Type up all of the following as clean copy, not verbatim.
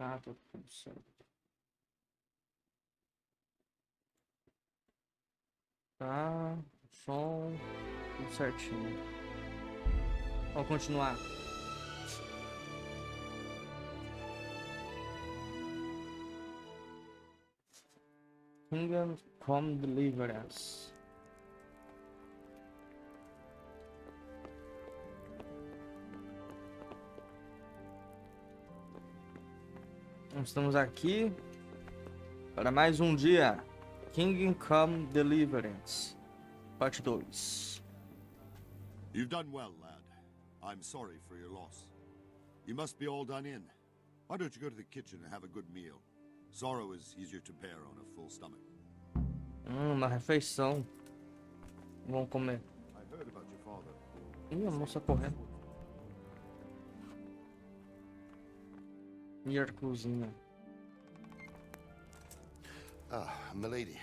Tá, tá tudo certo. Tá, som, tudo certinho. Vamos continuar. Kingdom Come Deliverance. Estamos aqui para mais um dia. Kingdom Come Deliverance, parte 2. You've done well, lad. I'm sorry for your loss. You must be all done in. Why don't you go to the kitchen and have a good meal? Sorrow is easier to bear on a full stomach. Uma refeição. Vamos comer. I heard about your father. Ih, a moça correndo. E a cozinha. Ah, milady.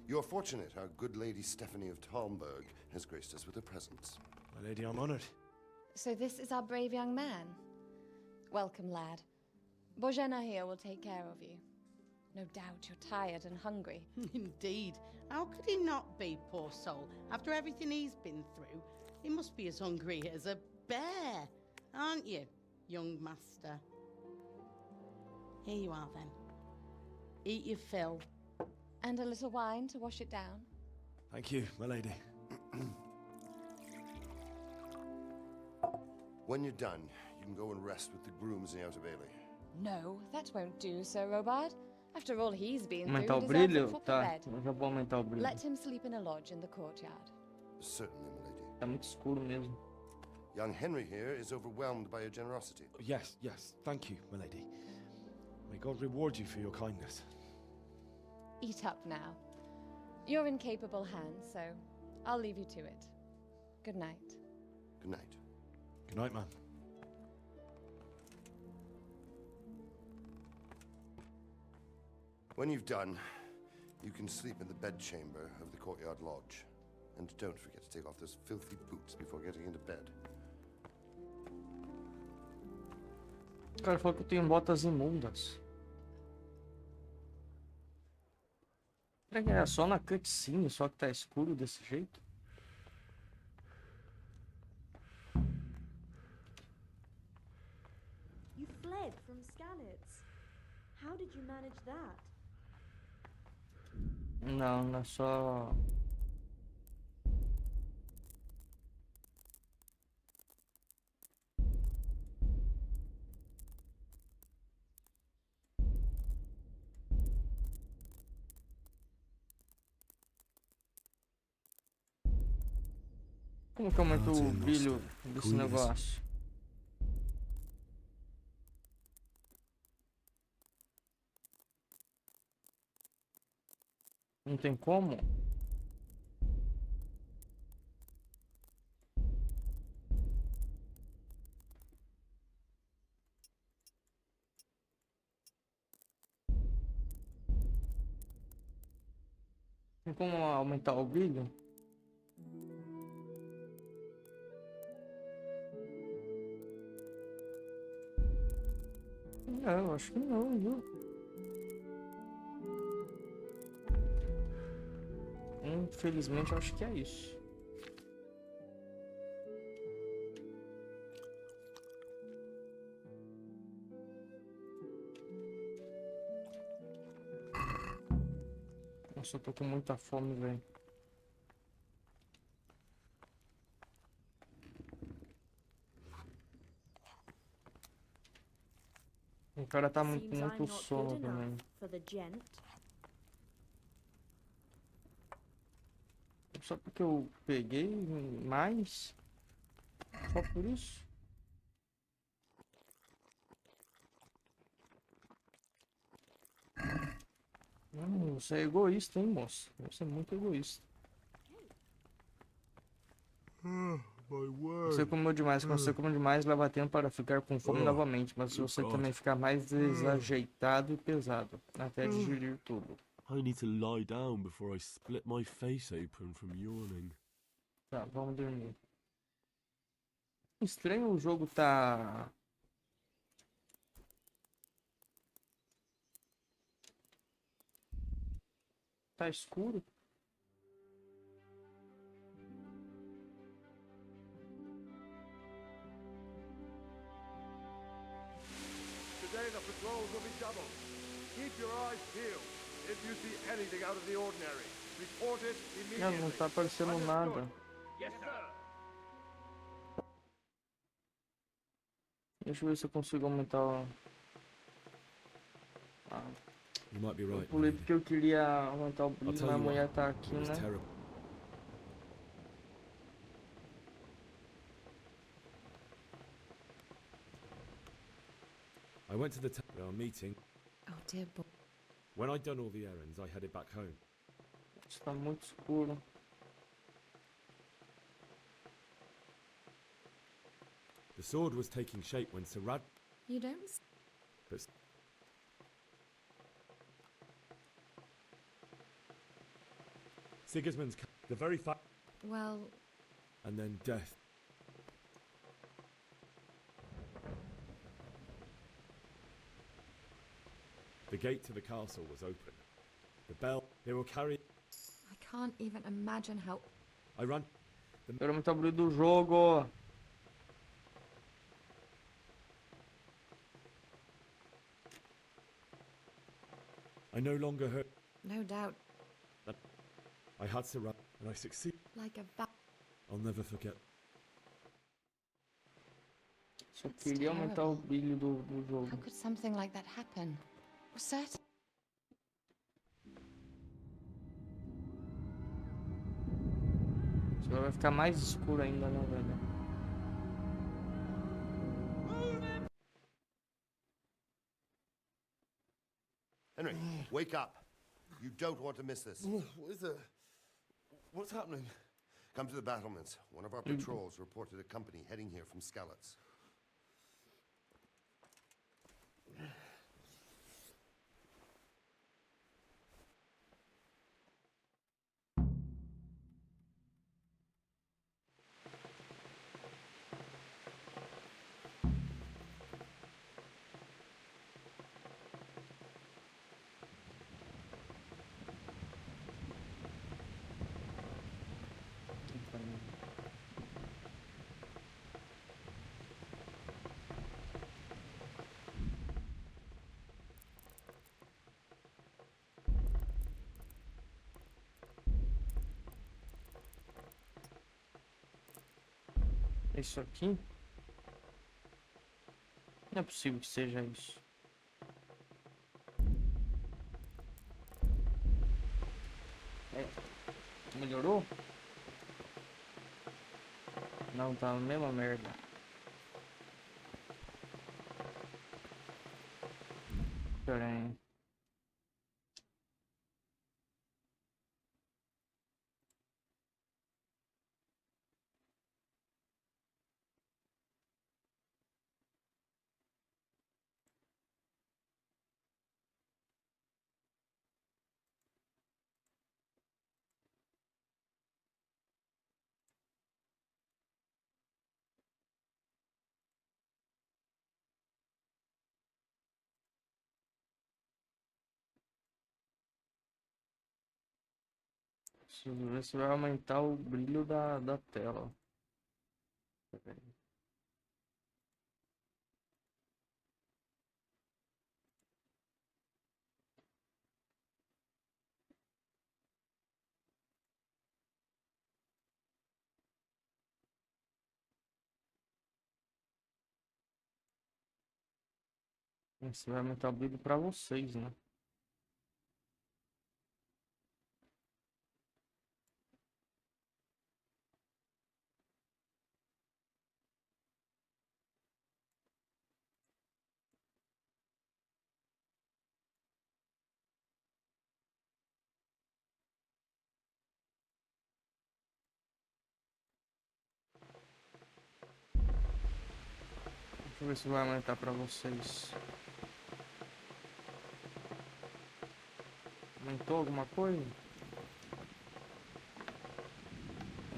You're fortunate our good lady Stephanie of Talmberg has graced us with her presence. My lady, I'm honored. So this is our brave young man. Welcome, lad. Bojena here will take care of you. No doubt you're tired and hungry. Indeed. How could he not be, poor soul? After everything he's been through, he must be as hungry as a bear, aren't you, young master? Here you are, then. Eat your fill. And a little wine to wash it down. Thank you, my lady. When you're done, you can go and rest with the grooms in the Outer Bailey. No, that won't do, Sir Robard. After all he's been Aumentar o through, he deserves a brilho? proper Tá, bed. eu já vou aumentar o brilho. Let him sleep in a lodge in the courtyard. Certainly, milady. Tá muito escuro mesmo. Young Henry here is overwhelmed by your generosity. Yes, yes, thank you, my lady. May God reward you for your kindness. Eat up now. You're in capable hands, so I'll leave you to it. Good night. Good night. Good night, man. When you've done, you can sleep in the bedchamber of the courtyard lodge. And don't forget to take off those filthy boots before getting into bed. O cara falou que eu tenho botas imundas. Será que é só na cutscene, só que tá escuro desse jeito? You fled from Skalitz. How did you manage that? Não, não é só... Como que aumenta o brilho desse negócio? Não tem como? Tem como aumentar o brilho? Não, eu acho que não, viu? Infelizmente, eu acho que é isso. Nossa, eu tô com muita fome, velho. O cara tá Seems I'm muito not sono good também. enough for the gent. Só porque eu peguei mais? Só por isso? Você é egoísta, hein, moço? Você é muito egoísta. Você comeu demais. Quando você come demais, leva tempo para ficar com fome novamente. Mas se você também ficar mais desajeitado e pesado, até digerir tudo. I need to lie down before I split my face open from yawning. Tá, vamos dormir. Estranho o jogo tá... tá escuro. Today the patrols will be doubled. Keep your eyes peeled. If you see anything out of the ordinary, report it Não, immediately. não tá aparecendo nada. Yes, sir. Deixa eu ver se eu consigo aumentar o... You might be Eu right. pulei milady. porque eu queria aumentar o I'll brilho, tell mas a you mulher what, tá aqui, it was né? terrible. I went to the our meeting. Oh, dear boy. When I'd done all the errands, I headed back home. Está muito escuro. The sword was taking shape when Sarad... You don't? But Sigismund's... The very fact... Well, And then death. The gate to the castle was open. The bell... They were carrying... I can't even imagine how. I ran... Eu quero aumentar o brilho do jogo. I no longer heard... No doubt, I had Sarad, and I succeeded. like a I'll never forget. Só That's queria aumentar o terrible. brilho do jogo. How could something like that happen? We're certain. Agora vai ficar mais escuro ainda, né, velho? Henry, wake up. You don't want to miss this. What is it? What's happening? Come to the battlements. One of our patrols reported a company heading here from Skalitz. É isso aqui? Não é possível que seja isso. É. Melhorou? Não, tá a mesma merda. Pera aí. Deixa eu ver se vai aumentar o brilho da tela. Pera aí. Esse vai aumentar o brilho pra vocês, né? Deixa eu ver se vai aumentar pra vocês. Aumentou alguma coisa?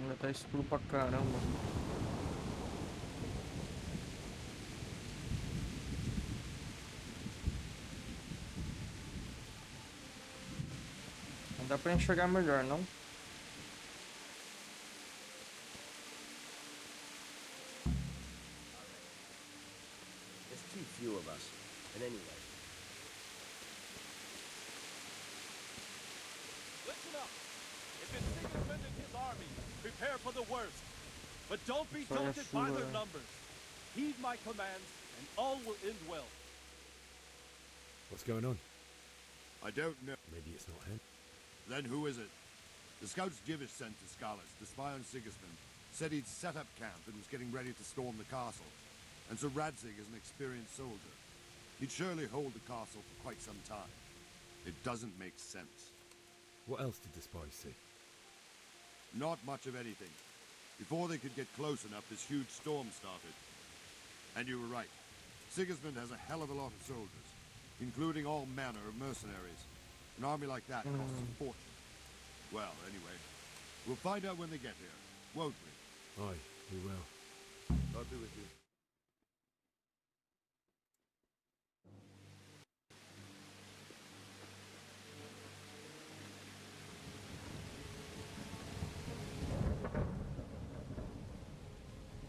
Ainda tá escuro pra caramba. Dá pra enxergar melhor, não? There's too few of us. And anyway. Listen up. If it's Sigismund and his army, prepare for the worst. But don't be daunted by their numbers. Heed my commands, and all will end well. What's going on? I don't know. Maybe it's not him. Then who is it? The scouts Jivish sent to Skalis to spy on Sigismund said he'd set up camp and was getting ready to storm the castle. And Sir Radzig is an experienced soldier. He'd surely hold the castle for quite some time. It doesn't make sense. What else did the spies see? Not much of anything. Before they could get close enough, this huge storm started. And you were right. Sigismund has a hell of a lot of soldiers, including all manner of mercenaries. An army like that costs a fortune. Well, anyway, we'll find out when they get here, won't we? Aye, we will. God be with you.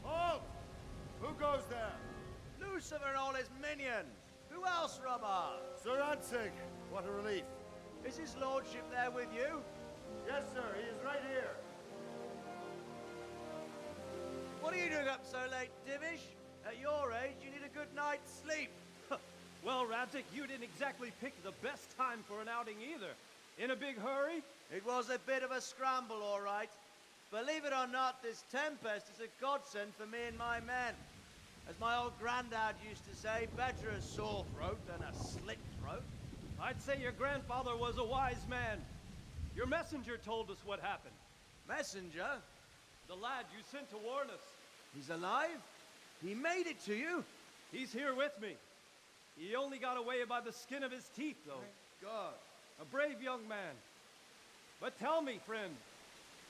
Halt! Who goes there? Lucifer and all his minions. Who else, Robert? Sir Radzig. What a relief. Is his lordship there with you? Yes, sir. He is right here. What are you doing up so late, Divish? At your age, you need a good night's sleep. Well, Radzig, you didn't exactly pick the best time for an outing either. In a big hurry? It was a bit of a scramble, all right. Believe it or not, this tempest is a godsend for me and my men. As my old granddad used to say, better a sore throat than a slit throat. I'd say your grandfather was a wise man. Your messenger told us what happened. Messenger? The lad you sent to warn us. He's alive? He made it to you? He's here with me. He only got away by the skin of his teeth, though. Thank God. A brave young man. But tell me, friend,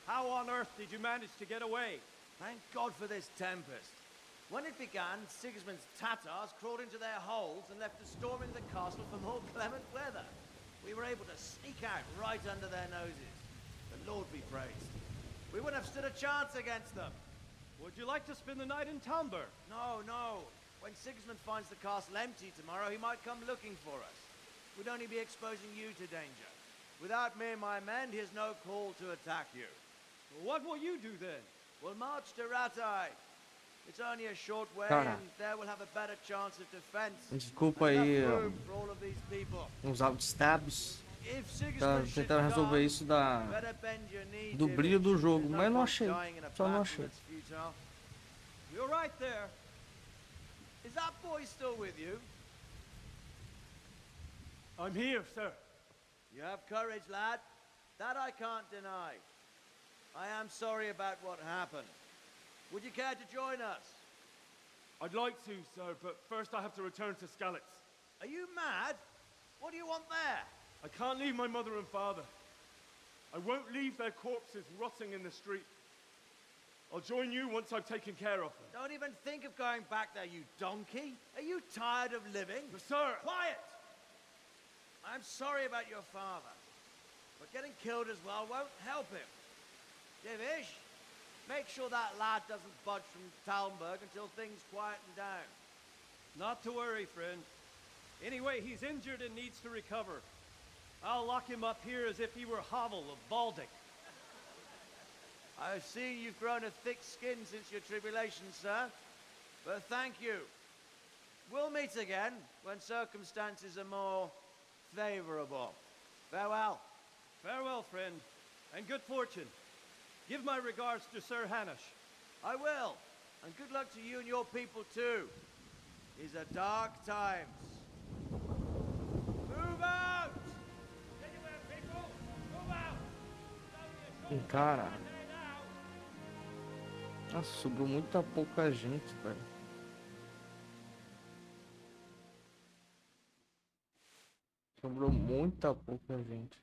how on earth did you manage to get away? Thank God for this tempest. When it began, Sigismund's Tatars crawled into their holes and left us storming the castle for more clement weather. We were able to sneak out right under their noses. The Lord be praised. We wouldn't have stood a chance against them. Would you like to spend the night in Tamber? No, no. When Sigismund finds the castle empty tomorrow, he might come looking for us. We'd only be exposing you to danger. Without me and my men, he has no call to attack you. What will you do then? We'll march to Ratai. It's only a short way, Cara, and there we'll have a better chance of defense. desculpa aí For all of these people. uns outstabs. If Tá Sigismund should tentando resolver come, isso da better bend your knee, do brilho do Divish. jogo, There's no mas eu não point achei. dying in a Só não battle achei. that's futile. You're right there. Is that boy still with you? I'm here, sir. You have courage, lad. That I can't deny. I am sorry about what happened. Would you care to join us? I'd like to, sir, but first I have to return to Skalitz. Are you mad? What do you want there? I can't leave my mother and father. I won't leave their corpses rotting in the street. I'll join you once I've taken care of them. Don't even think of going back there, you donkey. Are you tired of living? But sir! Quiet! I'm sorry about your father, but getting killed as well won't help him. Divish, make sure that lad doesn't budge from Talmberg until things quieten down. Not to worry, friend. Anyway, he's injured and needs to recover. I'll lock him up here as if he were Havel of Baldic. I've seen you've grown a thick skin since your tribulation, sir. But thank you. We'll meet again when circumstances are more favorable. Farewell. Farewell, friend, and good fortune. Give my regards to Sir Hanush. I will. And good luck to you and your people, too. These are dark times. Move out! Anywhere, people! Move out! Cara. Nossa, sobrou muita pouca gente, velho. Sobrou muita pouca gente.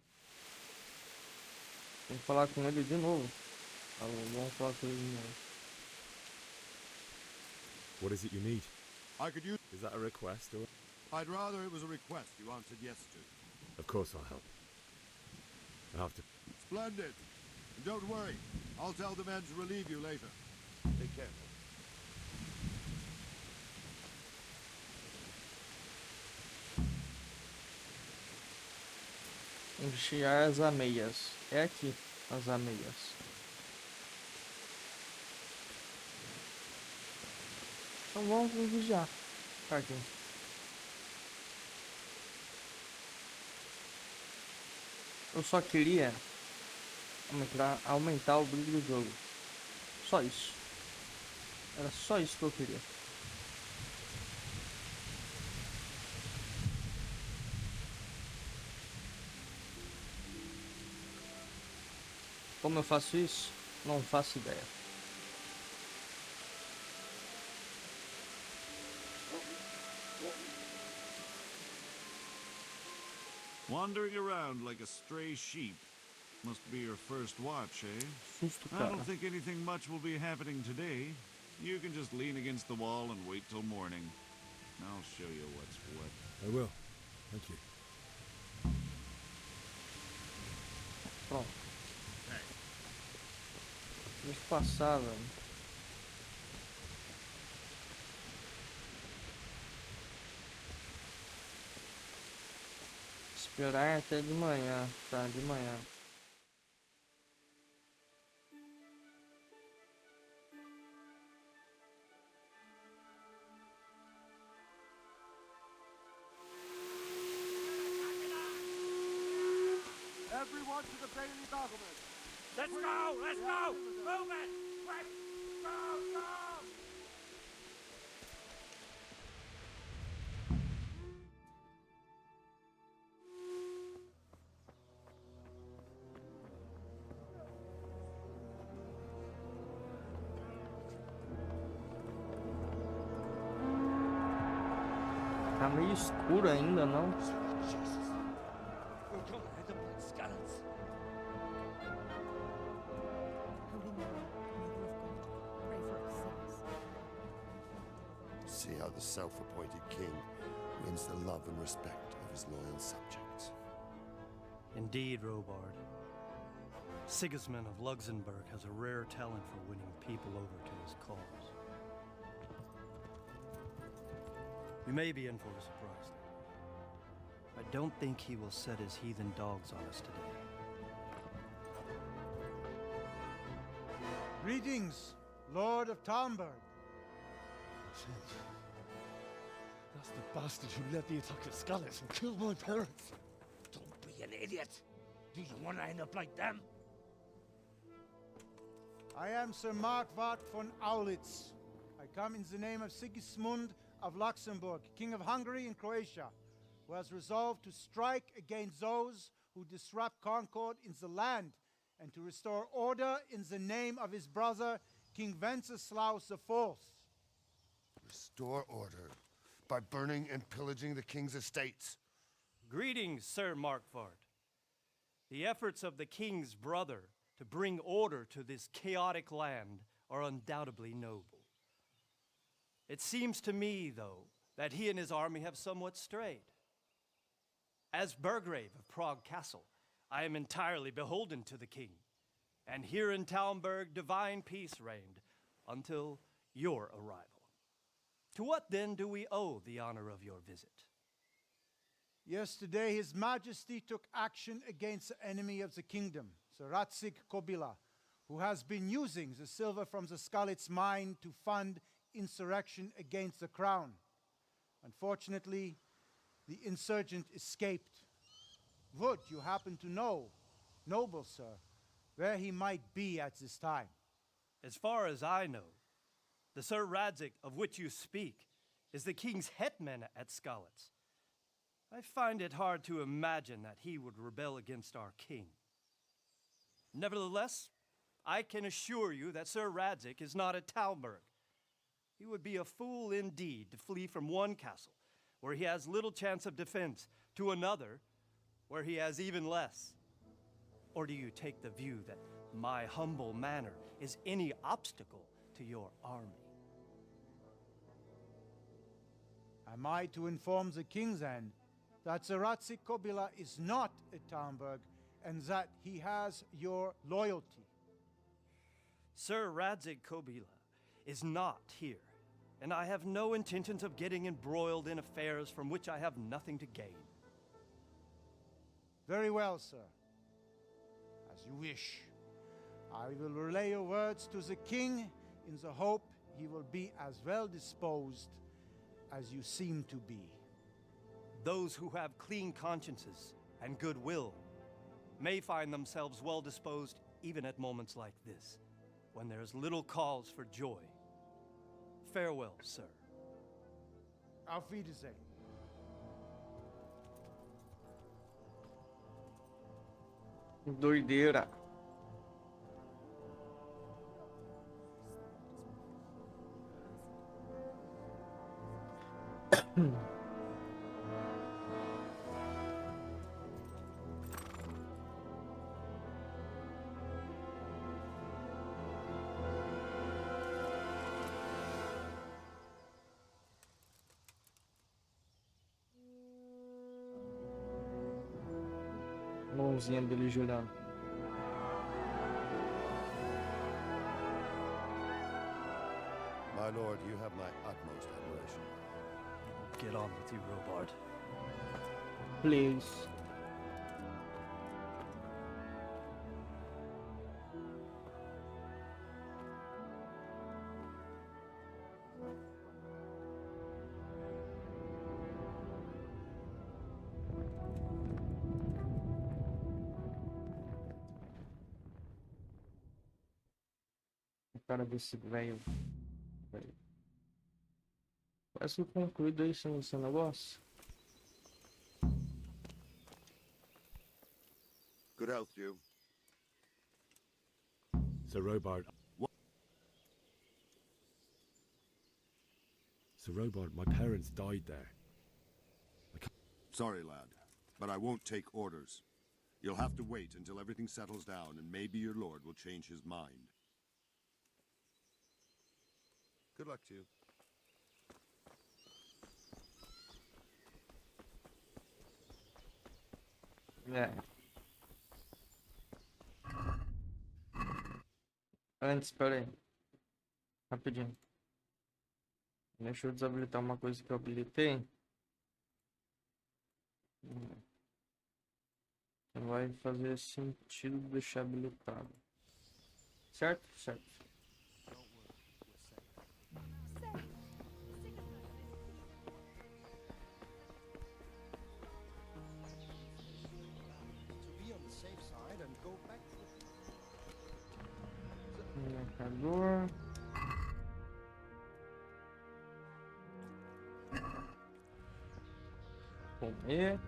Tem que falar com ele de novo. Vamos falar com ele de novo. What is it you need? I could use... Is that a request or? I'd rather it was a request you answered yes to. Of course I'll help. I'll have to... Splendid. And don't worry. I'll tell the men to relieve you later. Take care. Enviar as ameias. É aqui, as ameias. Então vamos vigiar. Tá aqui. Eu só queria aumentar o brilho do jogo. Só isso. Era só isso que eu queria. Como eu faço isso? Não faço ideia. Wandering around like a stray sheep. Must be your first watch, eh? Susto, I cara. don't think anything much will be happening today. You can just lean against the wall and wait till morning. I'll show you what's what. I will. Thank you. Pronto. Deixa eu passar, velho. Esperar até de manhã. Tá, de manhã. Everyone to the Bailey battlement. Let's go! Let's go! Move it! Quick! Go! Go! Tá meio escuro ainda, não? See how the self-appointed king wins the love and respect of his loyal subjects. Indeed, Robard. Sigismund of Luxembourg has a rare talent for winning people over to his cause. You may be in for a surprise, though. I don't think he will set his heathen dogs on us today. Greetings, Lord of Talmberg. That's the bastard who led the attack at Scarlet and killed my parents. Don't be an idiot. Do you want to end up like them? I am Sir Markvart von Aulitz. I come in the name of Sigismund of Luxembourg, King of Hungary and Croatia, who has resolved to strike against those who disrupt concord in the land and to restore order in the name of his brother, King Wenceslaus IV. Restore order by burning and pillaging the king's estates. Greetings, Sir Markvart. The efforts of the king's brother to bring order to this chaotic land are undoubtedly noble. It seems to me, though, that he and his army have somewhat strayed. As Burgrave of Prague Castle, I am entirely beholden to the king, and here in Talmberg divine peace reigned until your arrival. To what then do we owe the honor of your visit? Yesterday, His Majesty took action against the enemy of the kingdom, Sir Ratzik Kobila, who has been using the silver from the Skalitz mine to fund insurrection against the crown. Unfortunately, the insurgent escaped. Would you happen to know, noble sir, where he might be at this time? As far as I know, the Sir Radzik of which you speak is the king's hetman at Skalitz. I find it hard to imagine that he would rebel against our king. Nevertheless, I can assure you that Sir Radzik is not at Talmberg. He would be a fool indeed to flee from one castle, where he has little chance of defense, to another, where he has even less. Or do you take the view that my humble manner is any obstacle to your army? Am I to inform the king's end that Sir Ratzik Kobila is not at Talmberg and that he has your loyalty. Sir Radzig Kobila is not here, and I have no intentions of getting embroiled in affairs from which I have nothing to gain. Very well, sir. As you wish. I will relay your words to the king in the hope he will be as well disposed as you seem to be. Those who have clean consciences and goodwill may find themselves well disposed even at moments like this, when there is little cause for joy. Farewell, sir. Auf Wiedersehen. Doideira. Mãozinha dele jurando. My lord, you have my utmost admiration. Get on with you, Robard. Please. Cara desse velho. Parece que concluído aí esse negócio. Good health, you. Sir Robard. What? Sir Robard, my parents died there. Sorry, lad, but I won't take orders. You'll have to wait until everything settles down, and maybe your lord will change his mind. Good luck to you. É. Antes, espera aí. Rapidinho. Deixa eu desabilitar uma coisa que eu habilitei. Não vai fazer sentido deixar habilitado. Certo? Certo. Marcador. Comer.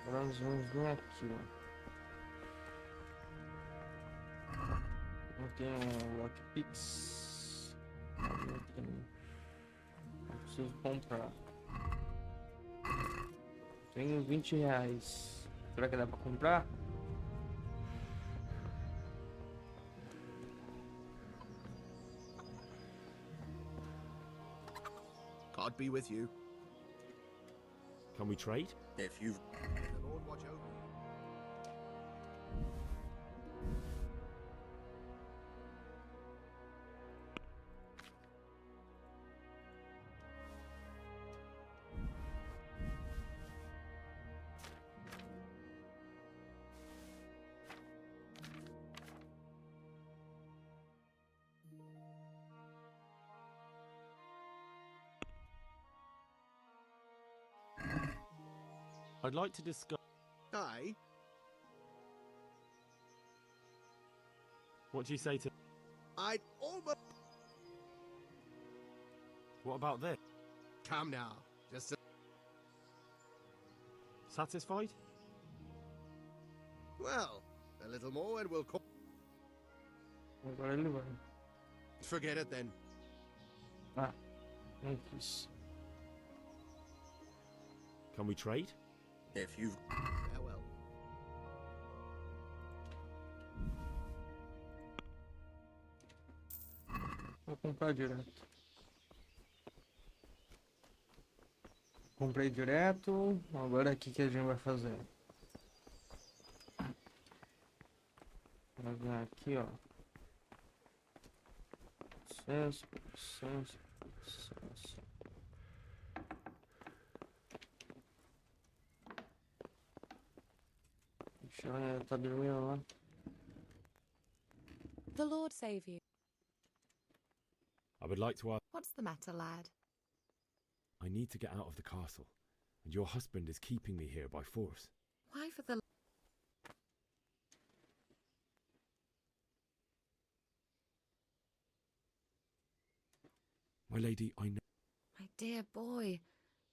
Agora nós vamos vir aqui, ó. Não tem um lockpicks. Não preciso comprar. Tenho R$20. Será que dá pra comprar? God be with you. Can we trade? If you've... The Lord watch over you. I'd like to discuss... Aye. What do you say to... I'd almost... What about this? Come now. Just... Satisfied? Well, a little more and we'll... Agora ele vai. Forget it then. Ah, não quis. Can we trade? If you've... Farewell. Vou comprar direto. comprei direto. Agora aqui que a gente vai fazer. Vou vir aqui, ó. Licença. Deixa eu ver, tá dormindo lá. The Lord save you. I would like to ask. What's the matter, lad? I need to get out of the castle, and your husband is keeping me here by force. Why for the... My lady, I know. My dear boy,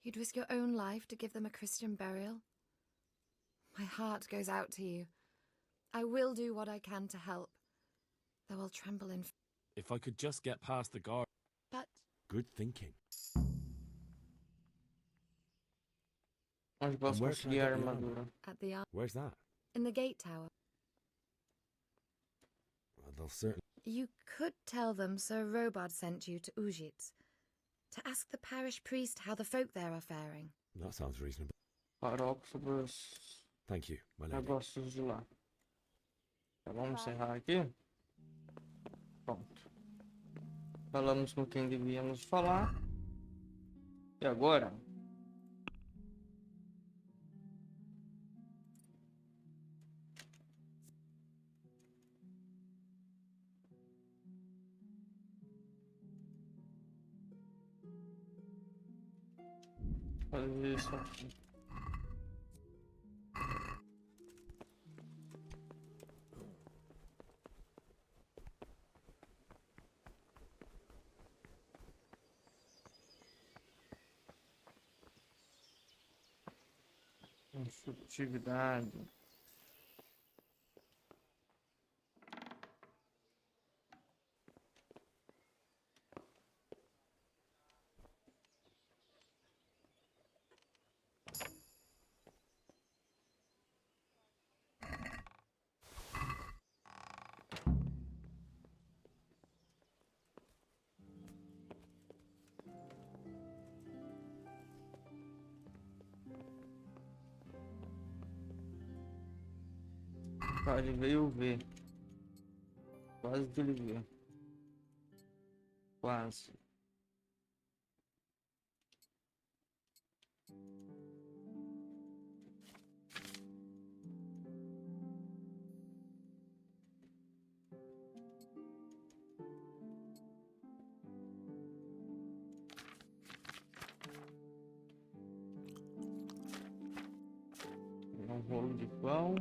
you'd risk your own life to give them a Christian burial? My heart goes out to you. I will do what I can to help, though I'll tremble in... If I could just get past the guard. But... Good thinking. Onde posso conseguir a armadura? At the... Where's that? In the gate tower. Well, they'll certainly... You could tell them Sir Robard sent you to Ujitz, to ask the parish priest how the folk there are faring. That sounds reasonable. Paróquia sobre os Thank you, my lady. negócios de lá. Então, vamos encerrar aqui. Pronto. Falamos com quem devíamos falar. E agora? Fazer isso aqui. Furtividade. Ele veio ver. Quase que ele viu. Quase. Um rolo de pão.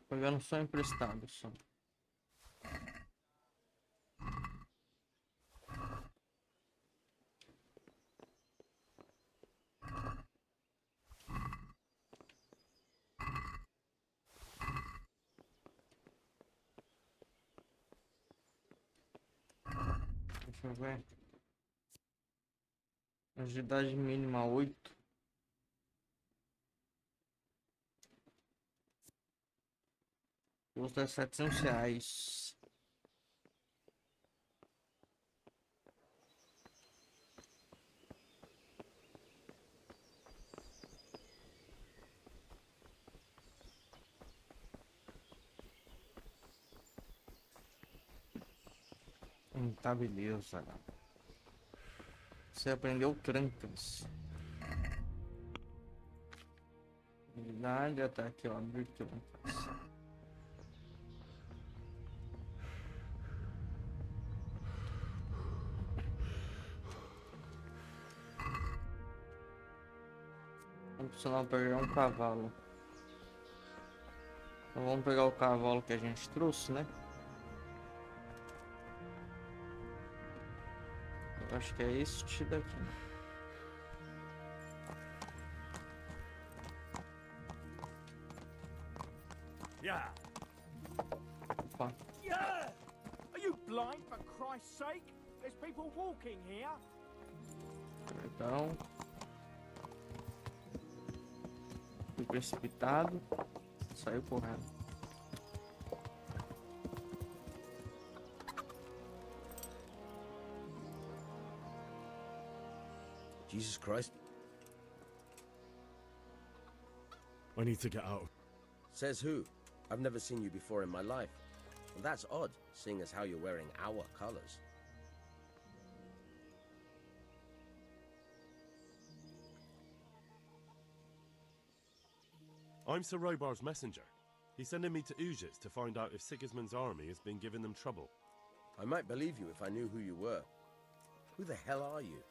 Pegando só emprestado, só. Deixa eu ver. Agilidade mínima 8. Custa R$700. Tá, beleza. Você aprendeu trancas. Habilidade, ataque, ó, abrir trancas. Opcional pegar um cavalo. Então vamos pegar o cavalo que a gente trouxe, né? Eu acho que é este daqui. Yeah. Opa. Yeah. Are you line, for Christ's sake? There's people walking here. Então, fui precipitado, saiu correndo. Jesus Christ. I need to get out. Says who? I've never seen you before in my life. And that's odd, seeing as how you're wearing our colors. I'm Sir Robar's messenger. He's sending me to Ujis to find out if Sigismund's army has been giving them trouble. I might believe you if I knew who you were. Who the hell are you?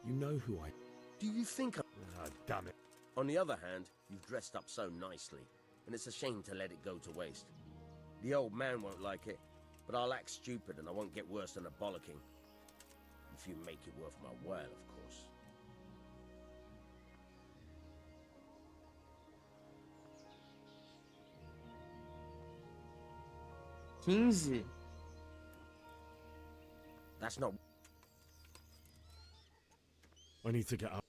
You know who I... Do you think I... Ah, damn it. On the other hand, you've dressed up so nicely, and it's a shame to let it go to waste. The old man won't like it, but I'll act stupid and I won't get worse than a bollocking. If you make it worth my while, of course. $15? That's not... I need to get out.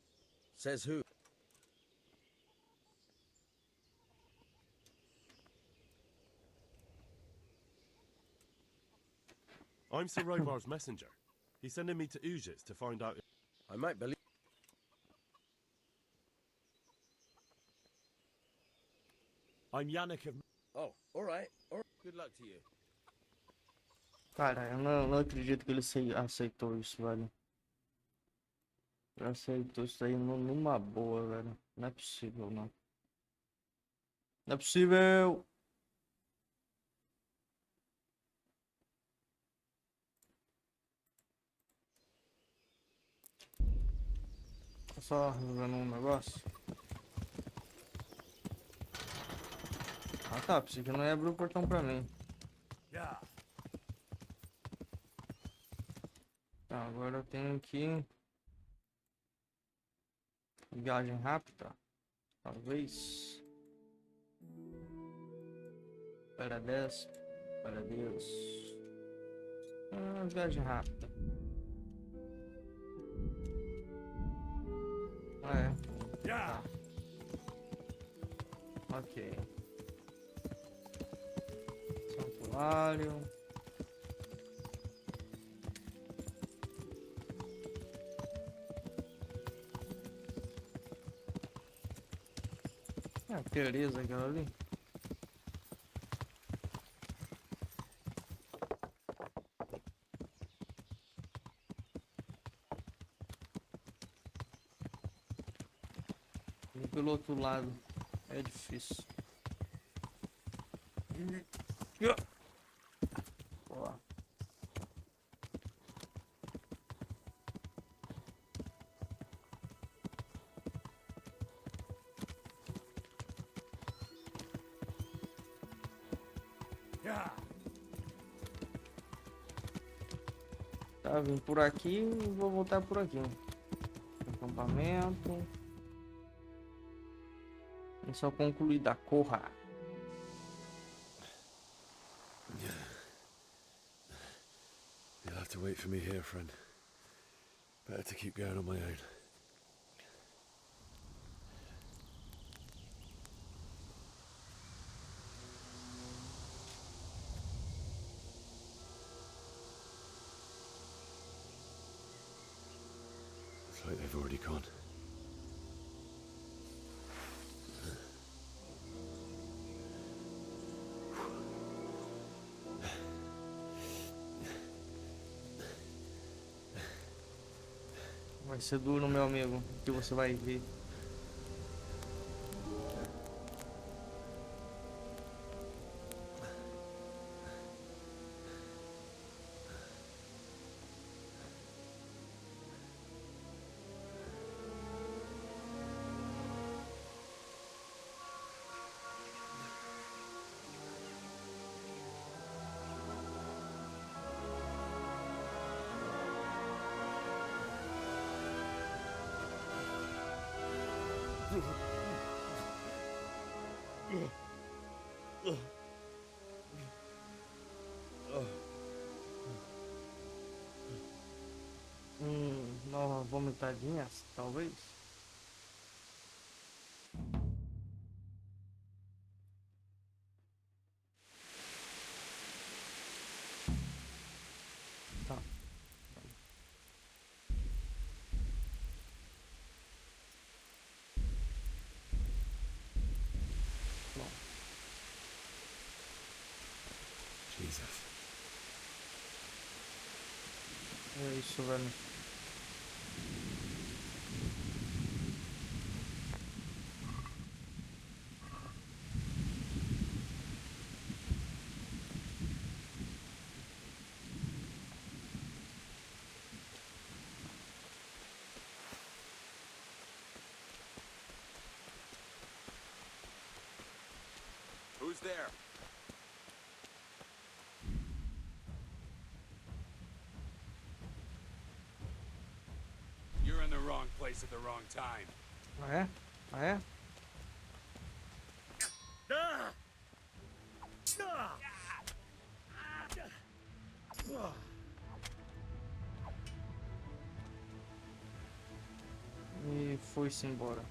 Says who? I'm Sir Robar's messenger. He's sending me to Ujis to find out if... I might believe... I'm Yannick of... Oh, alright. Good luck to you. Cara, eu não acredito que ele aceitou isso, velho. Ele aceitou isso aí numa boa, velho. Não é possível, não. Não é possível! Só resolvendo um negócio. Ah tá, pensei que não ia abrir o portão pra mim. Tá, agora eu tenho aqui viagem rápida, talvez. Para 10, para Deus. Viagem rápida. Tá. Ok. Santuário. Beleza, aquela ali. E pelo outro lado é difícil. Boa. Tá, vim por aqui e vou voltar por aqui. Acampamento. É só concluir da corra. You'll have to wait for me here, friend. Better to keep going on my own. Looks like they've already gone. Vai ser duro, meu amigo, que você vai ver. Uma vomitadinha, talvez. Tá. Bom. Jesus. É isso, velho. Who's there? You're in the wrong place at the wrong time. Ah, é? Ah, é? E foi-se embora.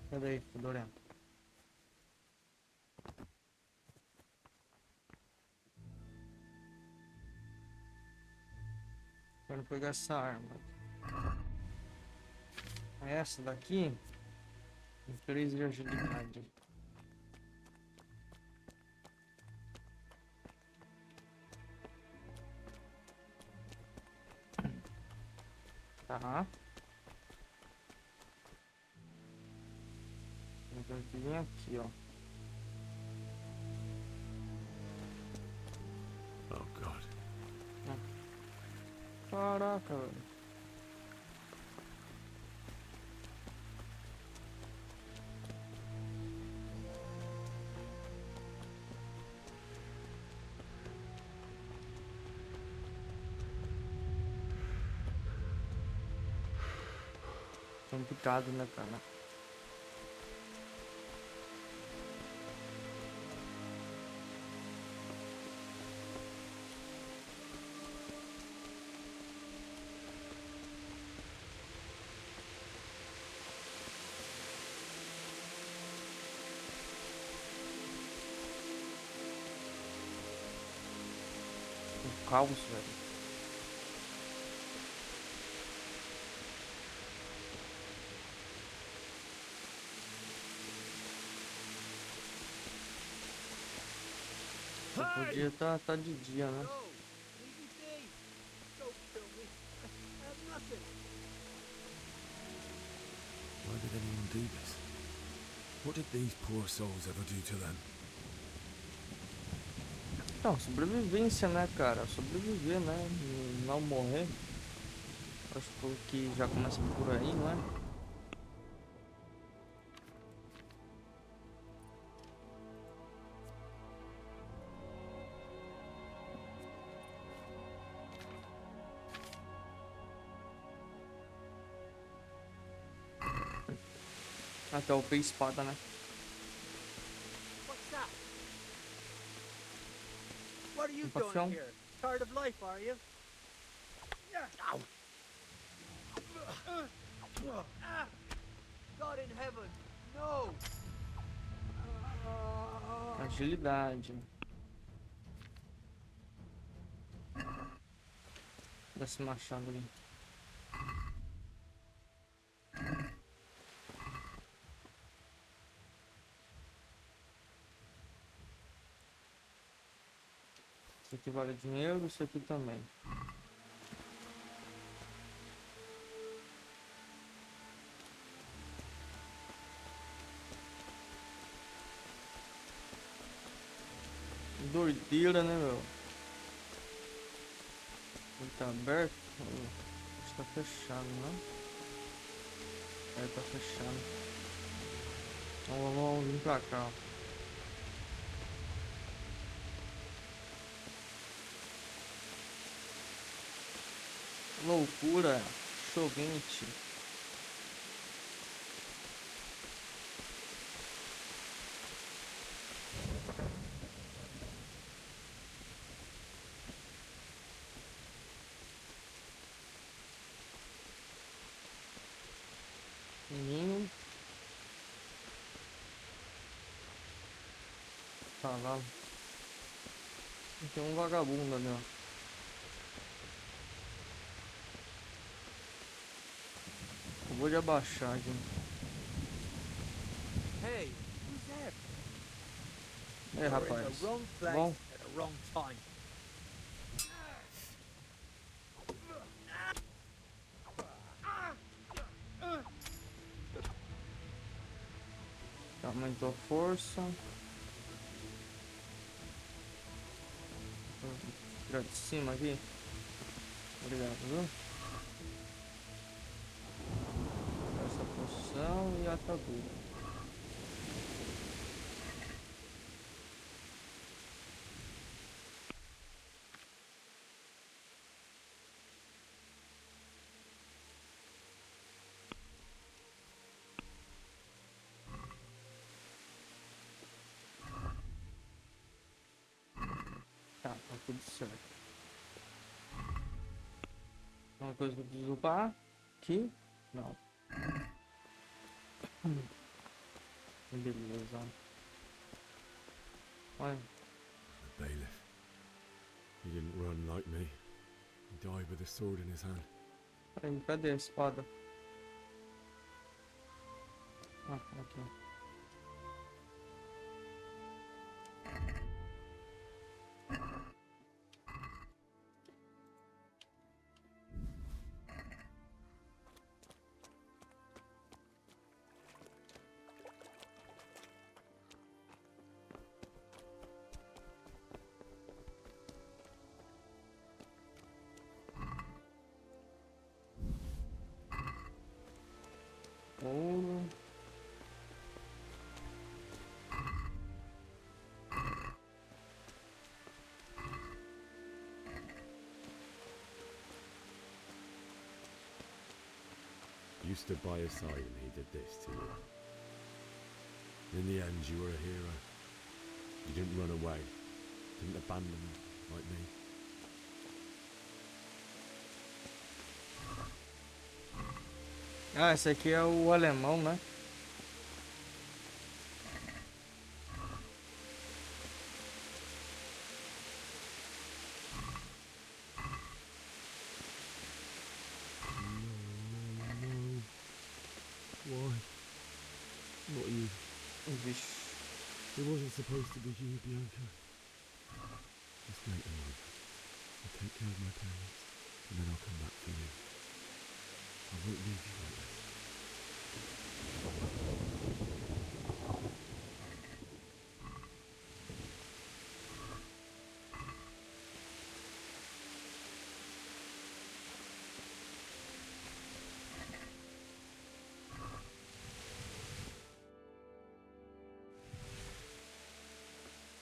Cadê aí, fedorento? Quero pegar essa arma. Essa daqui, em 3 de agilidade. Tá. Então que vem aqui, ó. Oh, God. Caraca, velho. Complicado, né, cara? Um caos, velho. Podia estar de dia, né? Why did anyone do this? What did these poor souls ever do to them? Não, sobrevivência, né, cara? Sobreviver, né? Não morrer. Acho que já começa por aí, não é? Até o pé espada, né? What's that? What are you Paixão. doing here? Tired of life, are you? Ow. God in heaven, no! Agilidade. Dá esse machado ali. Isso aqui vale dinheiro, isso aqui também. Doideira, né, meu? Ele tá aberto? Acho que tá fechado, né? É, tá fechado. Então vamos vir pra cá, ó. Loucura. Chovente. Menino. Tá lá. Tem um vagabundo ali, ó. Eu vou de abaixar aqui. Hey, who's there? É, rapaz. You're in the wrong place Bom. at the wrong time. Aumentou a força. Vou tirar de cima aqui. Obrigado, viu? Essa poção e atadura. Tá tudo certo. Uma coisa que eu preciso upar aqui? Não. Beleza. Olha. The bailiff. He didn't run like me. He died with a sword in his hand. Aí, cadê a espada? Ah, aqui. Ouro. You stood by his side and he did this to you. In the end, you were a hero. You didn't run away. Didn't abandon him like me. Ah, esse aqui é o alemão, né? Why? Not you. Vixe. It wasn't supposed to be you, Bianca. Just wait a moment. I'll take care of my parents, and then I'll come back for you. I won't leave you like this.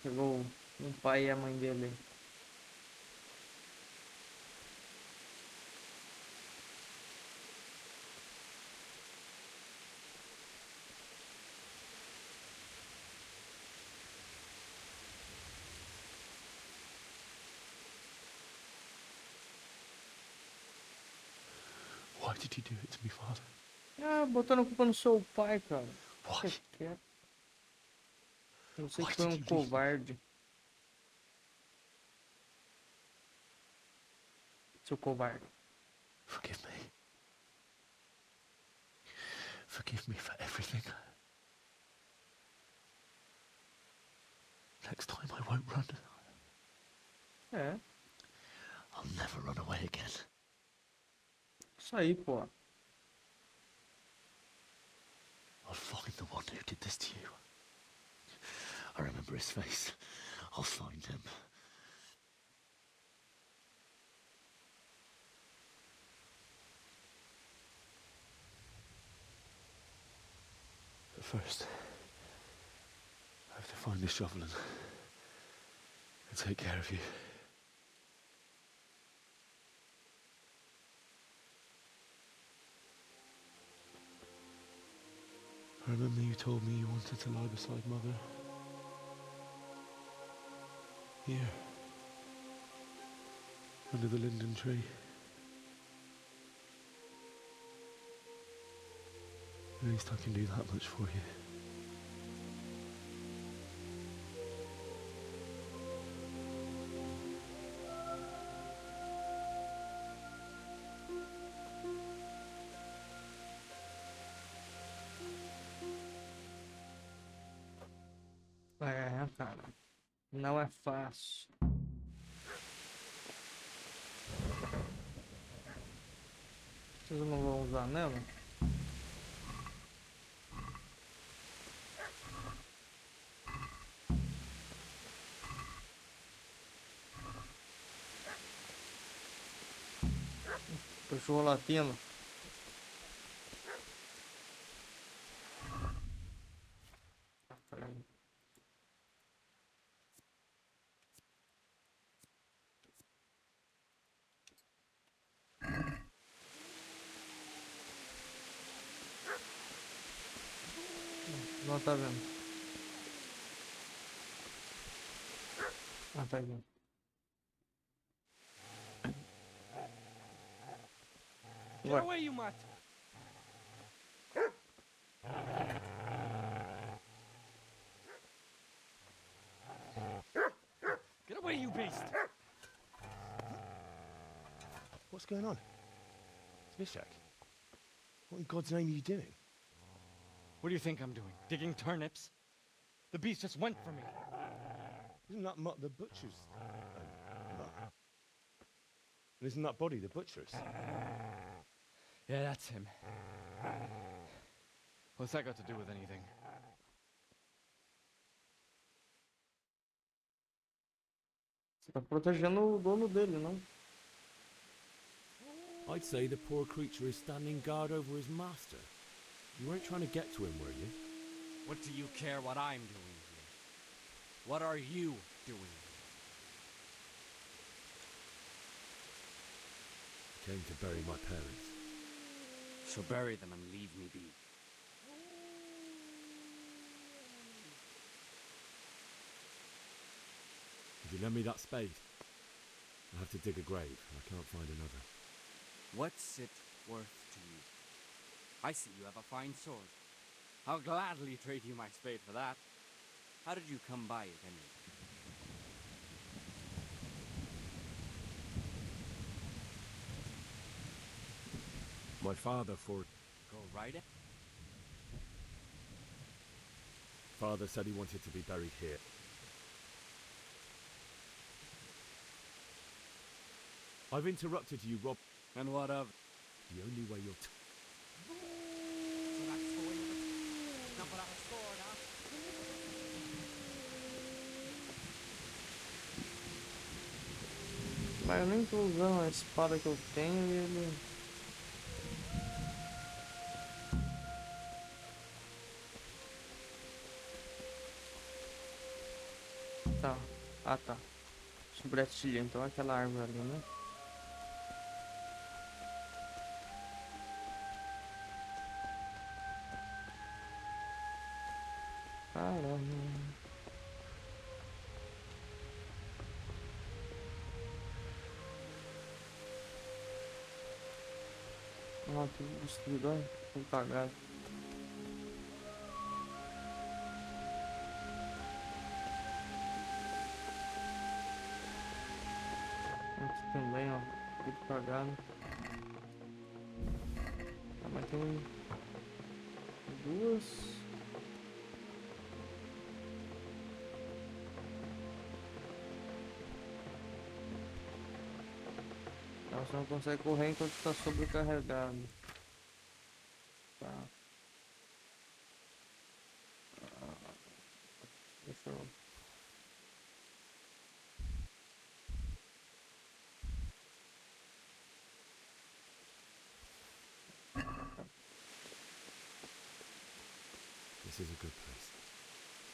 Chegou o pai e a mãe dele. Why did you do it to me, father? Ah, botando a culpa no seu pai, cara. Fica quieto. Eu sei que foi um covarde. Seu covarde. Forgive me. Forgive me for everything. Next time I won't run. É. I'll never run away again. Isso aí, pô. I'll find the one who did this to you. I remember his face. I'll find him. But first, I have to find the shovel and take care of you. I remember you told me you wanted to lie beside Mother. Here. Under the linden tree. At least I can do that much for you. É, cara. Não é fácil. Vocês não vão usar nela? Cachorro latino. Não tá vendo. Ah, tá vendo. Get away, you mutt! Get away, you beast! What's going on? Smishak? What in God's name are you doing? What do you think I'm doing? Digging turnips? The beast just went for me. Isn't that Mutt the butcher's? Mutt? And isn't that body the butcher's? Yeah, that's him. What's that got to do with anything? Você tá protegendo o dono dele, não? I'd say the poor creature is standing guard over his master. You weren't trying to get to him, were you? What do you care what I'm doing here? What are you doing here? I came to bury my parents. So bury them and leave me be. If you lend me that spade, I'll have to dig a grave. I can't find another. What's it worth to you? I see you have a fine sword. I'll gladly trade you my spade for that. How did you come by it anyway? My father Go right it. Father said he wanted to be buried here. I've interrupted you, Rob. And what of? The only way you're So that's the way of it. Now put out a sword, huh? Mas eu nem tô usando a espada que eu tenho e ele... Tá. Ah, tá. Sobretilha, então é aquela árvore ali, né? Caramba. Ah, tudo destruído, olha. Tudo cagado. Aqui também, ó. Tudo cagado. Ah, mas tem duas. Você não consegue correr enquanto está sobrecarregado. Tá. Deixa eu... This is a good place.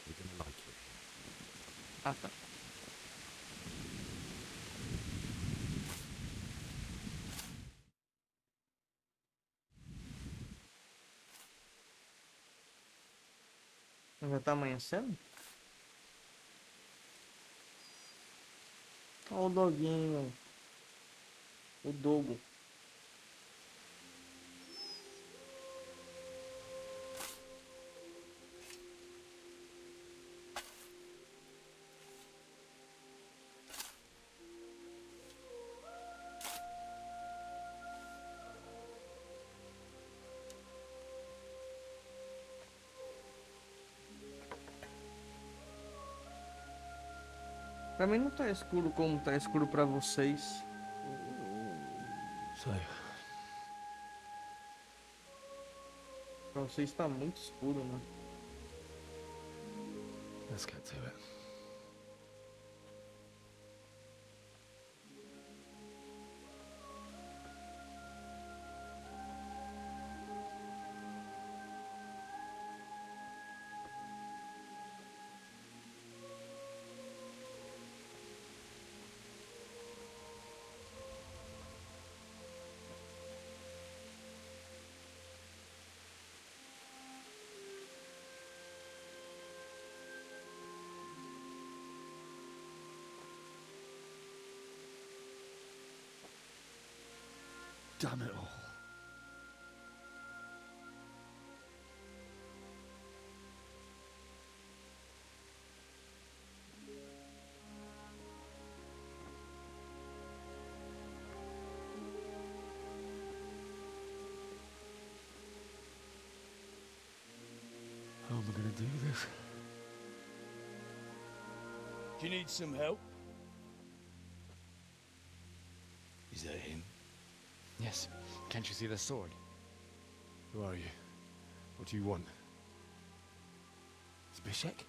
You're gonna like it. Ah, tá. Já tá amanhecendo? Olha o doguinho. O dogo. Pra mim não tá escuro como tá escuro pra vocês. Pra vocês tá muito escuro, né? Let's get to it. Damn it all. How am I going to do this? Do you need some help? Is that him? Yes. Can't you see the sword? Who are you? What do you want? Zbyszek?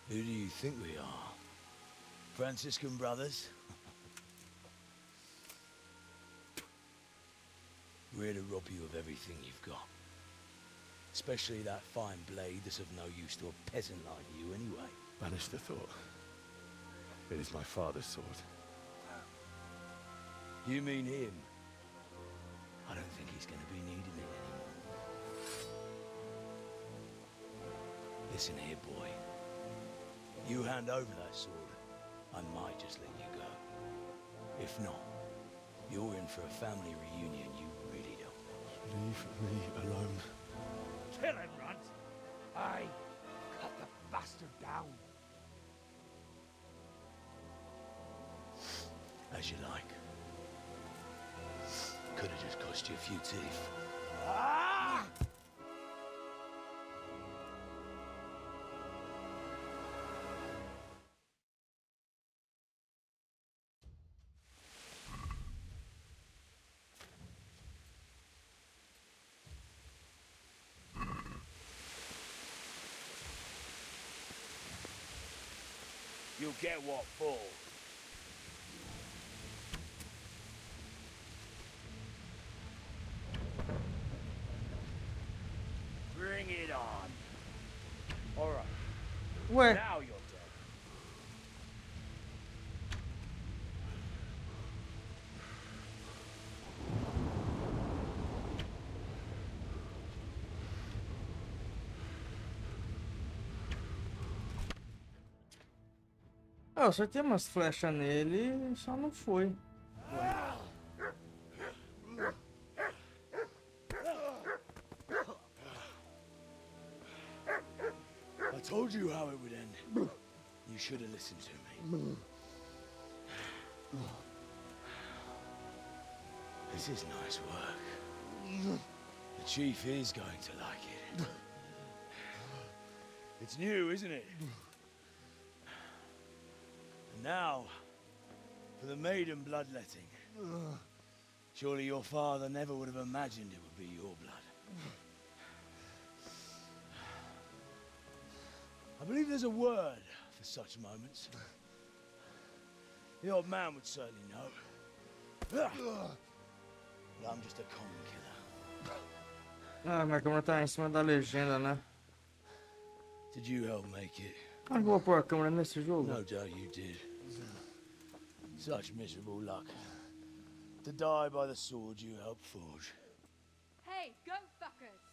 Who do you think we are? Franciscan brothers? We're here to rob you of everything you've got. Especially that fine blade that's of no use to a peasant like you anyway. Banish the thought. It is my father's sword. You mean him? I don't think he's going to be needing it anymore. Listen here, boy. You hand over that sword, I might just let you go. If not, you're in for a family reunion you really don't want. Leave me alone. Kill him, Runt! Aye, cut the bastard down. As you like. Could have just cost you a few teeth. Ah! You'll get what for. Bring it on. All right. Ué. Now you're dead. Eu acertei umas flechas nele e só não foi. I told you how it would end. You should have listened to me. This is nice work. The chief is going to like it. It's new, isn't it? And now, for the maiden bloodletting. Surely your father never would have imagined it would be your blood. I believe there's a word for such moments. The old man would certainly know. But I'm just a common killer. Ah, minha câmera tá em cima da legenda, né? Did you help make it? Onde que eu vou pôr a câmera nesse jogo? No doubt you did. Such miserable luck. To die by the sword you helped forge. Hey, go fuckers!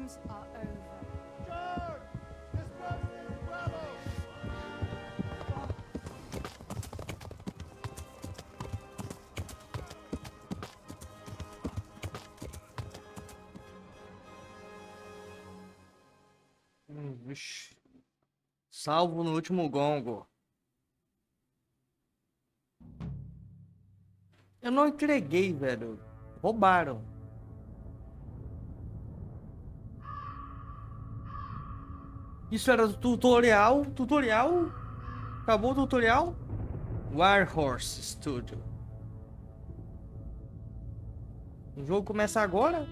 games are over. Charge! Disperse these rebels! Vixe. Salvo no último gongo. Eu não entreguei, velho. Roubaram. Isso era tutorial. Tutorial? Acabou o tutorial? Warhorse Studio. O jogo começa agora?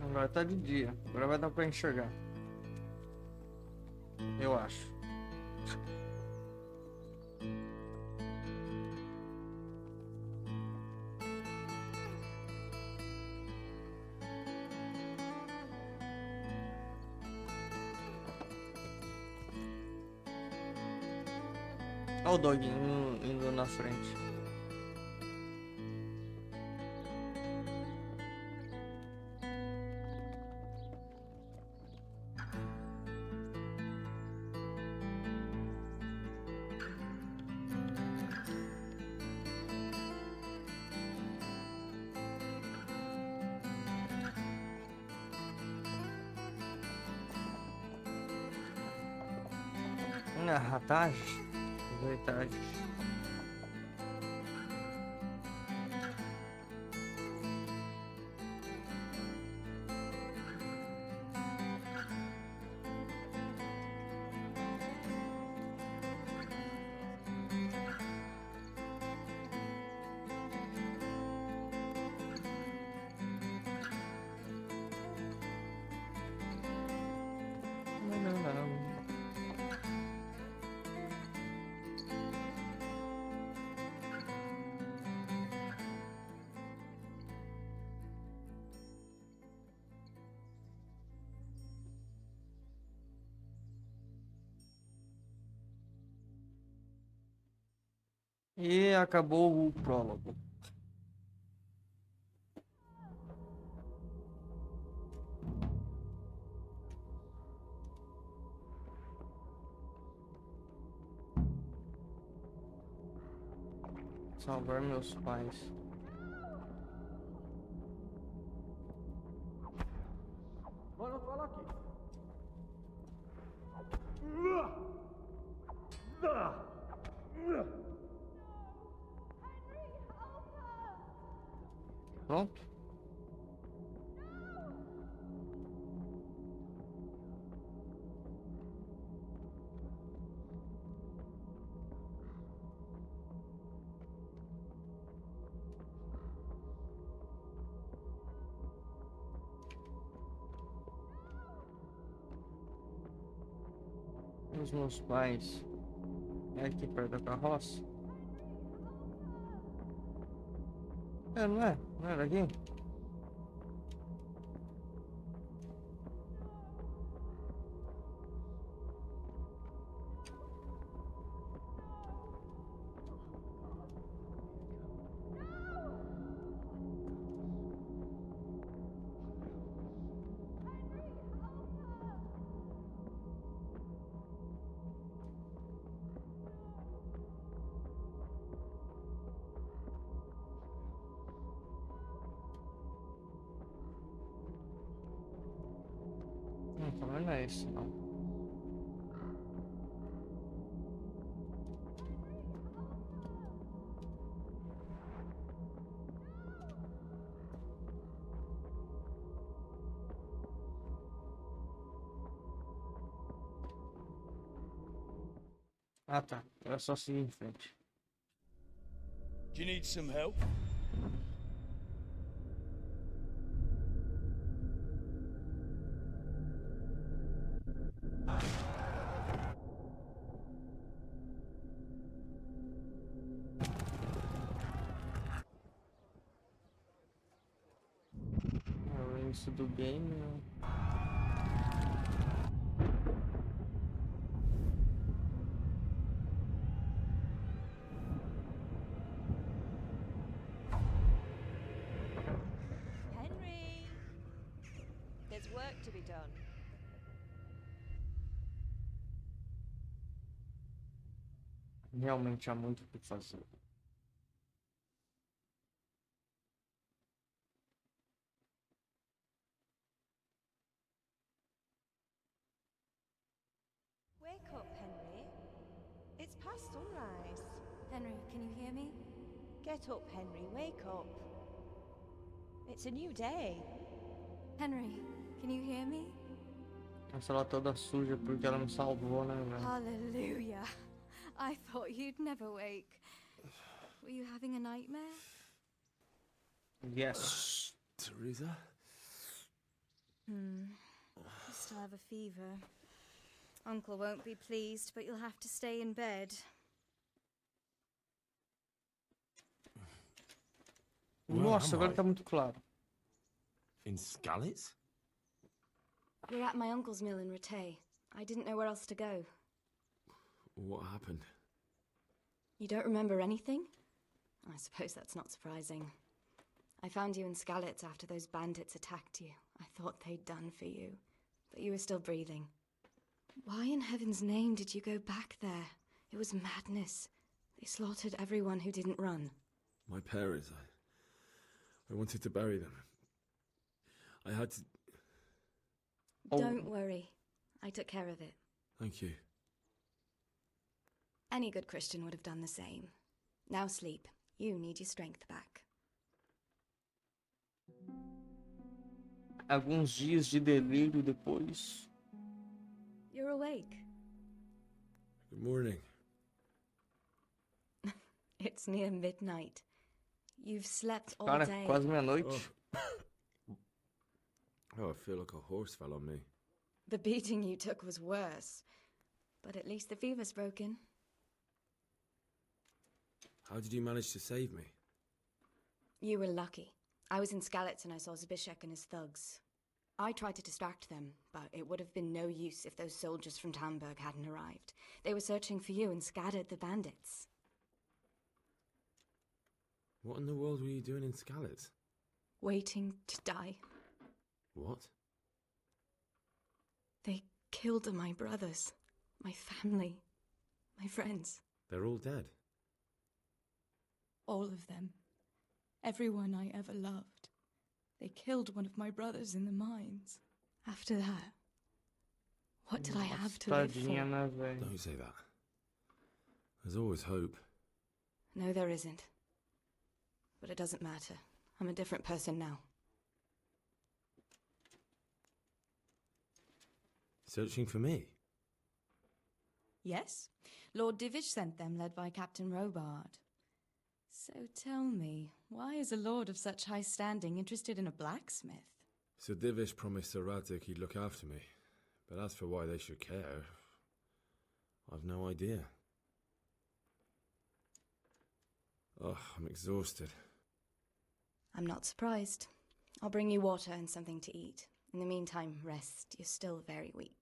Agora tá de dia. Agora vai dar pra enxergar. Eu acho. Olha o doguinho indo na frente. Ratagem. Vertagens. E acabou o prólogo. Salvar meus pais. Mano, fala aqui. Pronto. Os meus pais. É aqui perto da carroça. É, não é? Não era aqui? Não é isso, não. Ah, tá. Era só seguir em frente. Do you need some help? É o início do game, né? Henry! There's work to be done. Realmente há muito o que fazer. Wake up, Henry. It's past sunrise. Henry, can you hear me? Get up, Henry. Wake up. It's a new day. Henry, can you hear me? Essa ela toda suja porque ela me salvou, né, velho? Hallelujah. I thought you'd never wake. Were you having a nightmare? Yes. Teresa? You still have a fever. Uncle won't be pleased, but you'll have to stay in bed. Nossa, agora tá muito claro. In Skalitz? We're at my uncle's mill in Rattay. I didn't know where else to go. What happened? You don't remember anything? I suppose that's not surprising. I found you in Skalitz after those bandits attacked you. I thought they'd done for you, but you were still breathing. Why in heaven's name did you go back there? It was madness. They slaughtered everyone who didn't run. My parents, I wanted to bury them. I had to... Don't worry. I took care of it. Thank you. Any good Christian would have done the same. Now sleep. You need your strength back. Alguns dias de delírio depois. You're awake. Good morning. It's near midnight. You've slept all Cara, day. quase meia-noite. Oh, I feel like a horse fell on me. The beating you took was worse. But at least the fever's broken. How did you manage to save me? You were lucky. I was in Skalitz and I saw Zbyszek and his thugs. I tried to distract them, but it would have been no use if those soldiers from Tamburg hadn't arrived. They were searching for you and scattered the bandits. What in the world were you doing in Skalitz? Waiting to die. What? They killed my brothers, my family, my friends. They're all dead. All of them. Everyone I ever loved. They killed one of my brothers in the mines. After that, what did I have to live for? Don't say that. There's always hope. No, there isn't. But it doesn't matter. I'm a different person now. Searching for me? Yes. Lord Divish sent them, led by Captain Robard. So tell me, why is a lord of such high standing interested in a blacksmith? Sir Divish promised Sir Radzik he'd look after me. But as for why they should care, I've no idea. Oh, I'm exhausted. I'm not surprised. I'll bring you water and something to eat. In the meantime, rest. You're still very weak.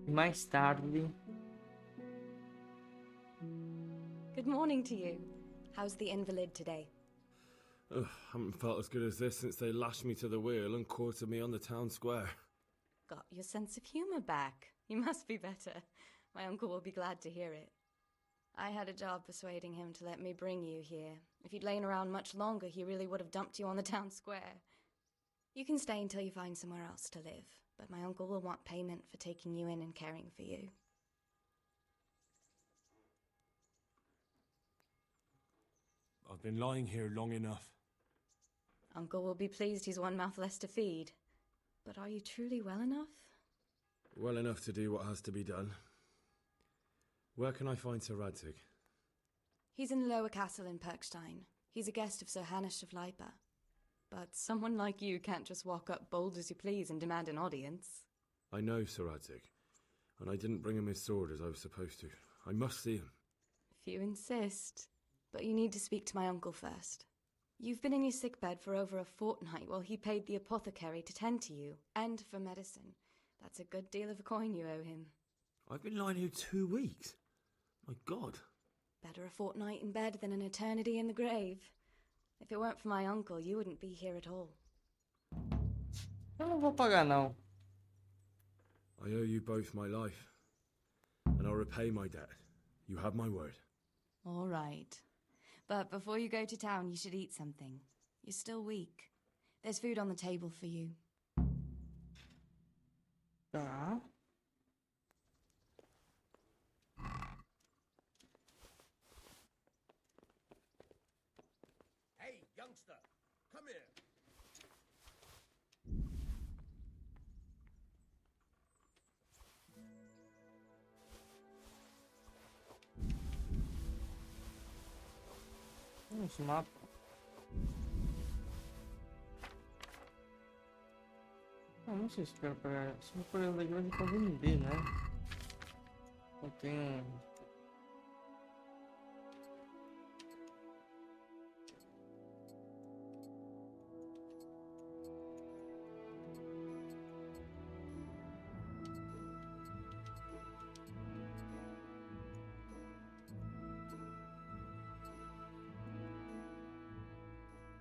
Mais tarde. Good morning to you. How's the invalid today? Ugh, haven't felt as good as this since they lashed me to the wheel and quartered me on the town square. Got your sense of humor back. You must be better. My uncle will be glad to hear it. I had a job persuading him to let me bring you here. If you'd lain around much longer, he really would have dumped you on the town square. You can stay until you find somewhere else to live, but my uncle will want payment for taking you in and caring for you. I've been lying here long enough. Uncle will be pleased he's one mouth less to feed. But are you truly well enough? Well enough to do what has to be done. Where can I find Sir Radzig? He's in the lower castle in Perkstein. He's a guest of Sir Hanush of Leipa. But someone like you can't just walk up bold as you please and demand an audience. I know Sir Radzig, and I didn't bring him his sword as I was supposed to. I must see him. If you insist. But you need to speak to my uncle first. You've been in your sickbed for over a fortnight while he paid the apothecary to tend to you, and for medicine. That's a good deal of coin you owe him. I've been lying here 2 weeks. My God. Better a fortnight in bed than an eternity in the grave. If it weren't for my uncle, you wouldn't be here at all. Eu não vou pagar, não. I owe you both my life, and I'll repay my debt. You have my word. All right. But before you go to town, you should eat something. You're still weak. There's food on the table for you. Tá. Hey, youngster, come here. Uns mapas. Não sei se quero pegar. Se for pegar da igreja pra vender, né? Eu tenho.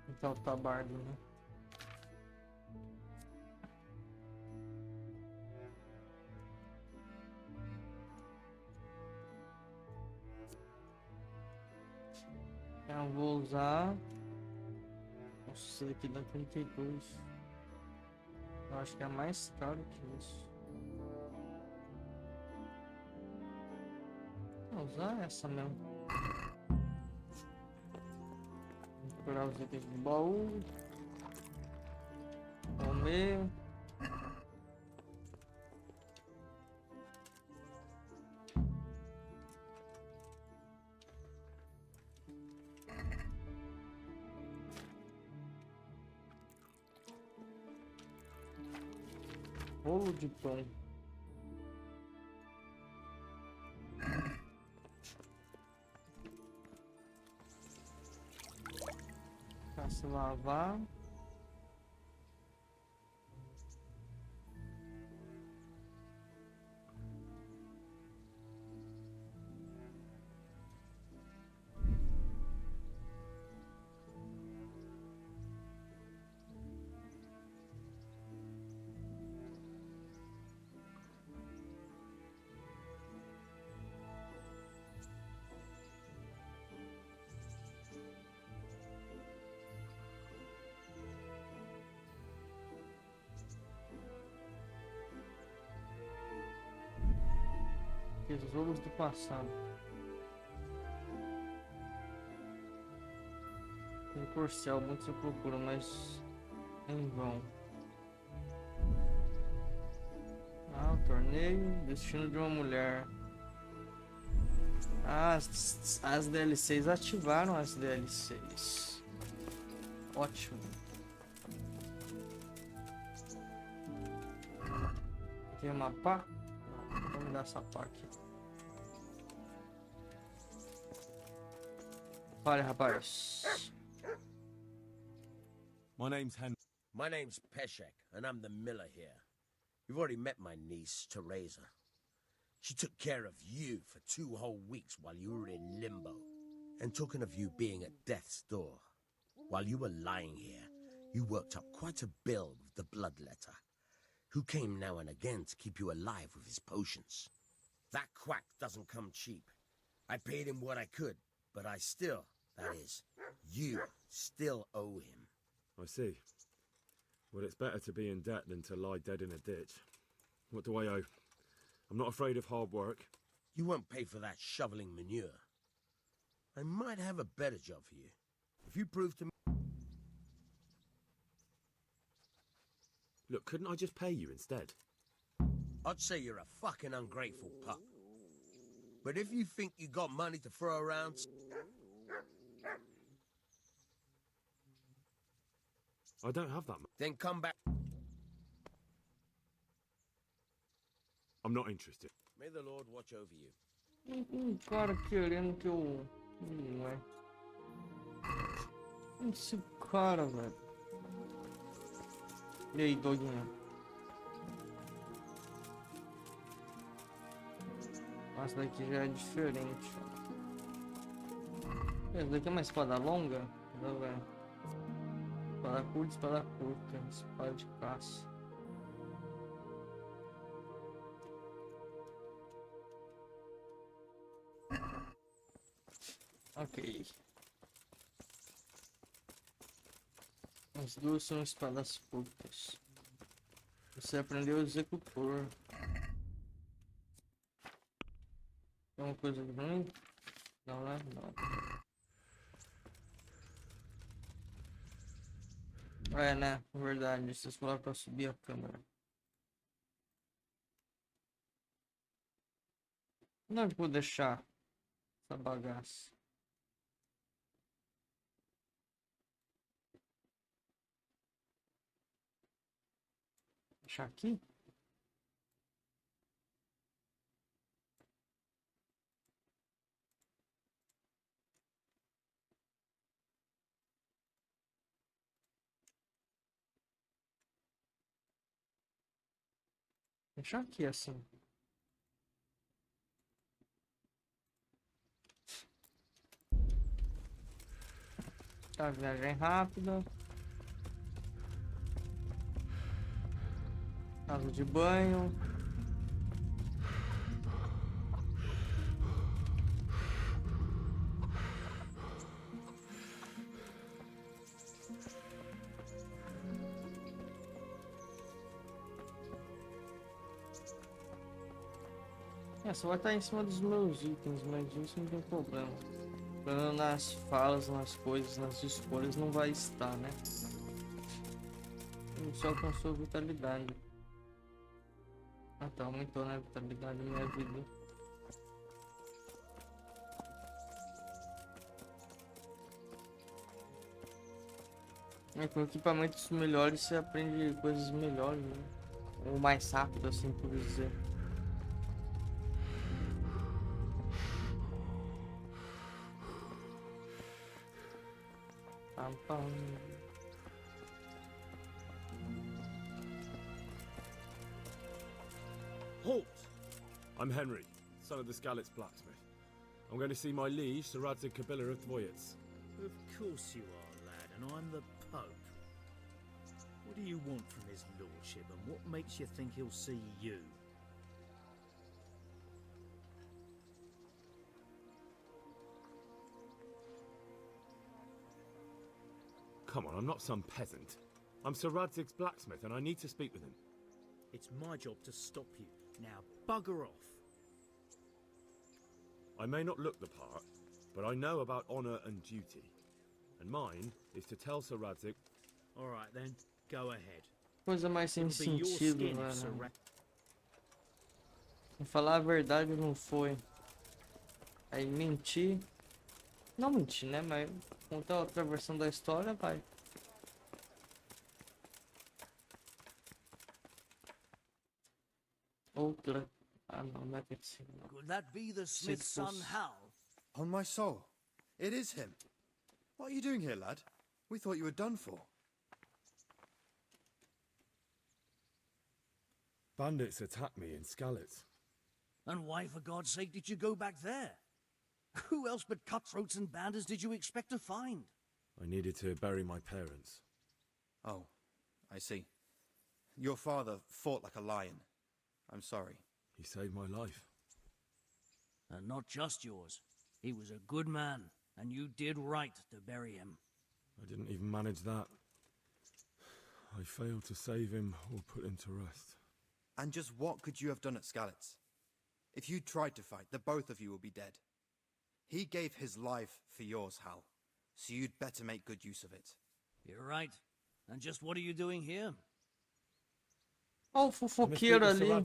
Então tá bardo, né? Eu vou usar. Nossa, esse daqui dá 32. Eu acho que é mais caro que isso. Vou usar essa mesmo. Vou procurar os itens do baú. Comer. Bolo de pão. Pra se lavar. Tesouros do passado. Tem corcel, muito se procura, mas em vão. Ah, o torneio, destino de uma mulher. Ah, as DLCs ativaram as DLCs. Ótimo. Tem uma pá? Vou me dar essa pá aqui. Fale, rapaz. My name's My name's Peshek, and I'm the miller here. You've already met my niece, Teresa. She took care of you for 2 whole weeks while you were in limbo. And talking of you being at death's door, while you were lying here, you worked up quite a bill with the bloodletter, who came now and again to keep you alive with his potions. That quack doesn't come cheap. I paid him what I could, but I still, that is, you still owe him. I see. Well, it's better to be in debt than to lie dead in a ditch. What do I owe? I'm not afraid of hard work. You won't pay for that shoveling manure. I might have a better job for you. If you prove to me... Look, couldn't I just pay you instead? I'd say you're a fucking ungrateful pup. But if you think you got money to throw around... I don't have that much. Then come back. I'm not interested. May the Lord watch over you. Cara querendo que eu... Ué. Esse cara, velho. E aí, doguinha? Essa daqui já é diferente. Essa daqui é uma espada longa? Não, velho. Espada curta, espada de caça. Ok. As duas são espadas curtas. Você aprendeu o executor. Tem uma coisa aqui pra mim? Não, né? Não. É, né? Verdade. Vocês falaram pra subir a câmera. Onde eu vou deixar essa bagaça? Deixar aqui? Deixar aqui assim. Tá, viagem rápida. Casa de banho. Só vai estar em cima dos meus itens, mas isso não tem problema. Nas falas, nas coisas, nas escolhas não vai estar, né? Só alcançou vitalidade. Ah tá, aumentou, né? Vitalidade da minha vida. Com equipamentos melhores você aprende coisas melhores, né? Ou mais rápido, assim por dizer. Pam, pam. Halt! I'm Henry, son of the Skalitz blacksmith. I'm going to see my liege, Sir Radzig Kobyla of Dvoyets. Of course you are, lad, and I'm the Pope. What do you want from his lordship, and what makes you think he'll see you? Come on, I'm not some peasant. I'm Sir Radzig's blacksmith, and I need to speak with him. It's my job to stop you. Now, bugger off. I may not look the part, but I know about honour and duty. And mine is to tell Sir Radzig... All right, then. Go ahead. Coisa mais sem sentido, né? Falar a verdade não foi. Aí mentir. Não mentir, né? Mas contar outra versão da história, vai. Outra. Ah, não, não é que sim. Could that be the smith's son, Hal? On my soul, it is him. What are you doing here, lad? We thought you were done for. Bandits attacked me in Skalitz. And why, for God's sake, did you go back there? Who else but cutthroats and bandits did you expect to find? I needed to bury my parents. Oh, I see. Your father fought like a lion. I'm sorry. He saved my life. And not just yours. He was a good man, and you did right to bury him. I didn't even manage that. I failed to save him or put him to rest. And just what could you have done at Skalitz? If you tried to fight, the both of you will be dead. He gave his life for yours, Hal. So you'd better make good use of it. You're right. And just what are you doing here? Oh, o fofoqueiro ali.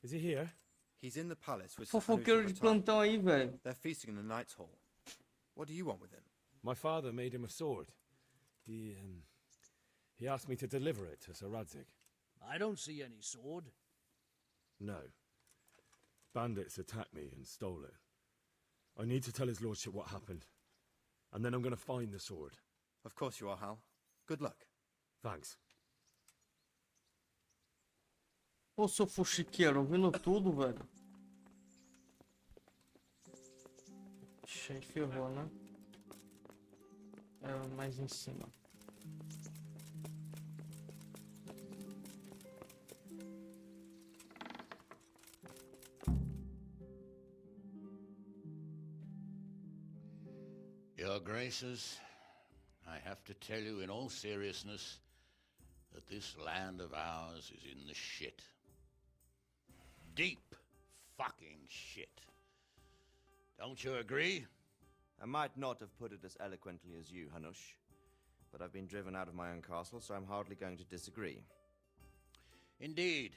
Is he here? He's in the palace with Sir Fofoqueiro de Hanush of plantão aí, velho. They're feasting in the Knight's Hall. What do you want with him? My father made him a sword. He asked me to deliver it to Sir Radzig. I don't see any sword. No. Bandits attacked me and stole it. I need to tell his lordship what happened. And then I'm going to find the sword. Of course you are, Hal. Good luck. Thanks. Ô, seu fuxiqueiro, ouvindo tudo, velho. Cheio, ferrou, né? É mais em cima. Your Graces, I have to tell you in all seriousness that this land of ours is in the shit. Deep fucking shit. Don't you agree? I might not have put it as eloquently as you, Hanush, but I've been driven out of my own castle, so I'm hardly going to disagree. Indeed.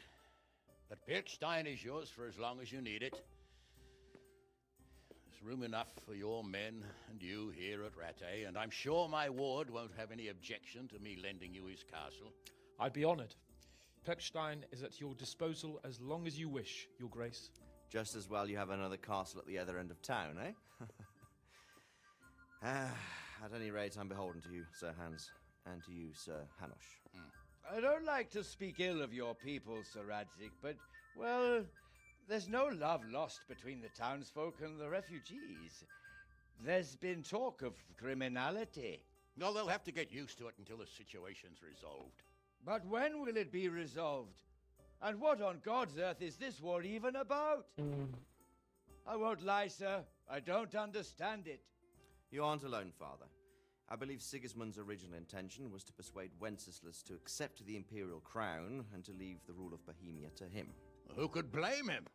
But Pirkstein is yours for as long as you need it. There's room enough for your men and you here at Rattay, and I'm sure my ward won't have any objection to me lending you his castle. I'd be honored. Pirkstein is at your disposal as long as you wish, Your Grace. Just as well you have another castle at the other end of town, eh? At any rate, I'm beholden to you, Sir Hans, and to you, Sir Hanush. I don't like to speak ill of your people, Sir Radzig, but, well, there's no love lost between the townsfolk and the refugees. There's been talk of criminality. Well, they'll have to get used to it until the situation's resolved. But when will it be resolved? And what on God's earth is this war even about? I won't lie, sir. I don't understand it. You aren't alone, Father. I believe Sigismund's original intention was to persuade Wenceslas to accept the imperial crown and to leave the rule of Bohemia to him. Who could blame him?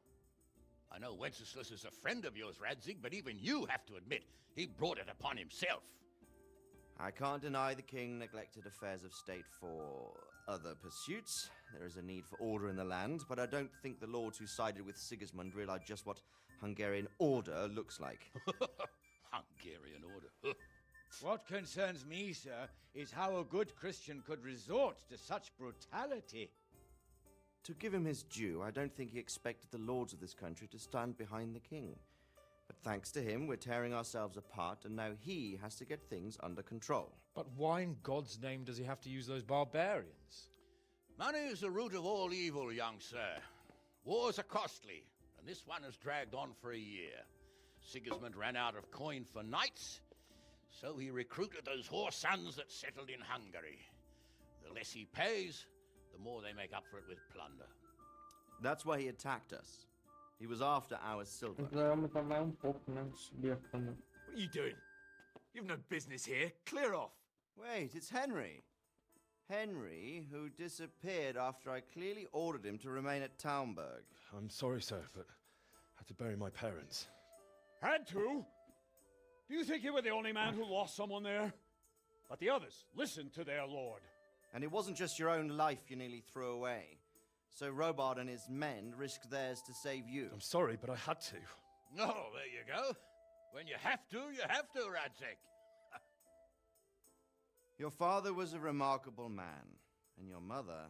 I know Wenceslas is a friend of yours, Radzig, but even you have to admit he brought it upon himself. I can't deny the king neglected affairs of state for other pursuits. There is a need for order in the land, but I don't think the lords who sided with Sigismund realized just what Hungarian order looks like. Hungarian order? What concerns me, sir, is how a good Christian could resort to such brutality. To give him his due, I don't think he expected the lords of this country to stand behind the king. But thanks to him, we're tearing ourselves apart, and now he has to get things under control. But why in God's name does he have to use those barbarians? Money is the root of all evil, young sir. Wars are costly, and this one has dragged on for a year. Sigismund ran out of coin for knights, so he recruited those whore sons that settled in Hungary. The less he pays, the more they make up for it with plunder. That's why he attacked us. He was after our silver. Vai aumentar mais pouco, né? Subir a cama. What are you doing? You've no business here. Clear off. Wait, it's Henry. Henry, who disappeared after I clearly ordered him to remain at Taunberg. I'm sorry, sir, but I had to bury my parents. Had to? Do you think you were the only man who lost someone there? But the others listened to their lord. And it wasn't just your own life you nearly threw away. So Robard and his men risked theirs to save you. I'm sorry, but I had to. Oh, there you go. When you have to, Radzig. Your father was a remarkable man, and your mother,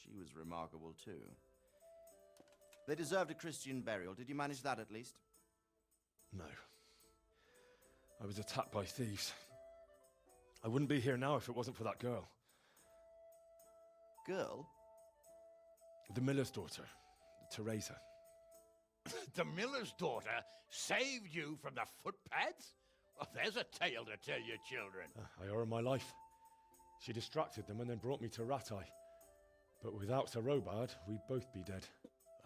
she was remarkable too. They deserved a Christian burial. Did you manage that at least? No. I was attacked by thieves. I wouldn't be here now if it wasn't for that girl. Girl? The miller's daughter, Teresa. The miller's daughter saved you from the footpads? Well, there's a tale to tell your children. I owe her my life. She distracted them and then brought me to Rattay. But without Sir Robard, we'd both be dead.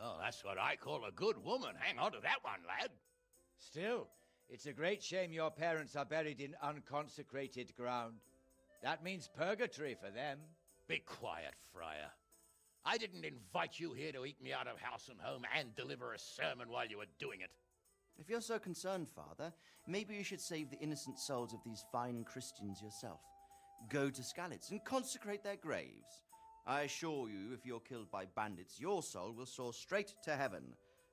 Oh, that's what I call a good woman. Hang on to that one, lad. Still, it's a great shame your parents are buried in unconsecrated ground. That means purgatory for them. Be quiet, friar. I didn't invite you here to eat me out of house and home and deliver a sermon while you were doing it. If you're so concerned, Father, maybe you should save the innocent souls of these fine Christians yourself. Go to Skalitz and consecrate their graves. I assure you, if you're killed by bandits, your soul will soar straight to heaven,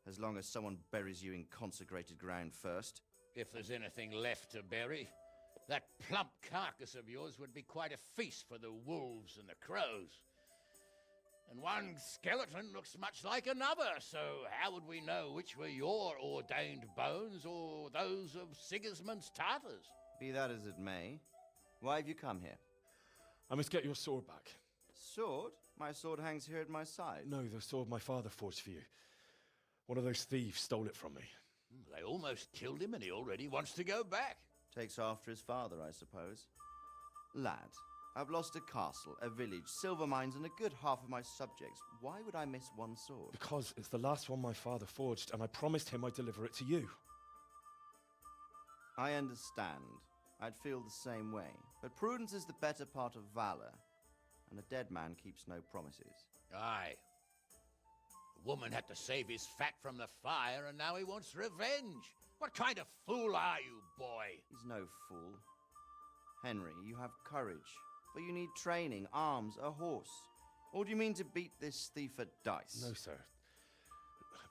as long as someone buries you in consecrated ground first. If there's anything left to bury, that plump carcass of yours would be quite a feast for the wolves and the crows. And one skeleton looks much like another, so how would we know which were your ordained bones or those of Sigismund's Tartars? Be that as it may, why have you come here? I must get your sword back. Sword? My sword hangs here at my side. No, the sword my father forged for you. One of those thieves stole it from me. They almost killed him and he already wants to go back. Takes after his father, I suppose. Lad, I've lost a castle, a village, silver mines, and a good half of my subjects. Why would I miss one sword? Because it's the last one my father forged, and I promised him I'd deliver it to you. I understand. I'd feel the same way. But prudence is the better part of valor, and a dead man keeps no promises. Aye. The woman had to save his fat from the fire, and now he wants revenge. What kind of fool are you, boy? He's no fool. Henry, you have courage, but you need training, arms, a horse. Or do you mean to beat this thief at dice? No, sir.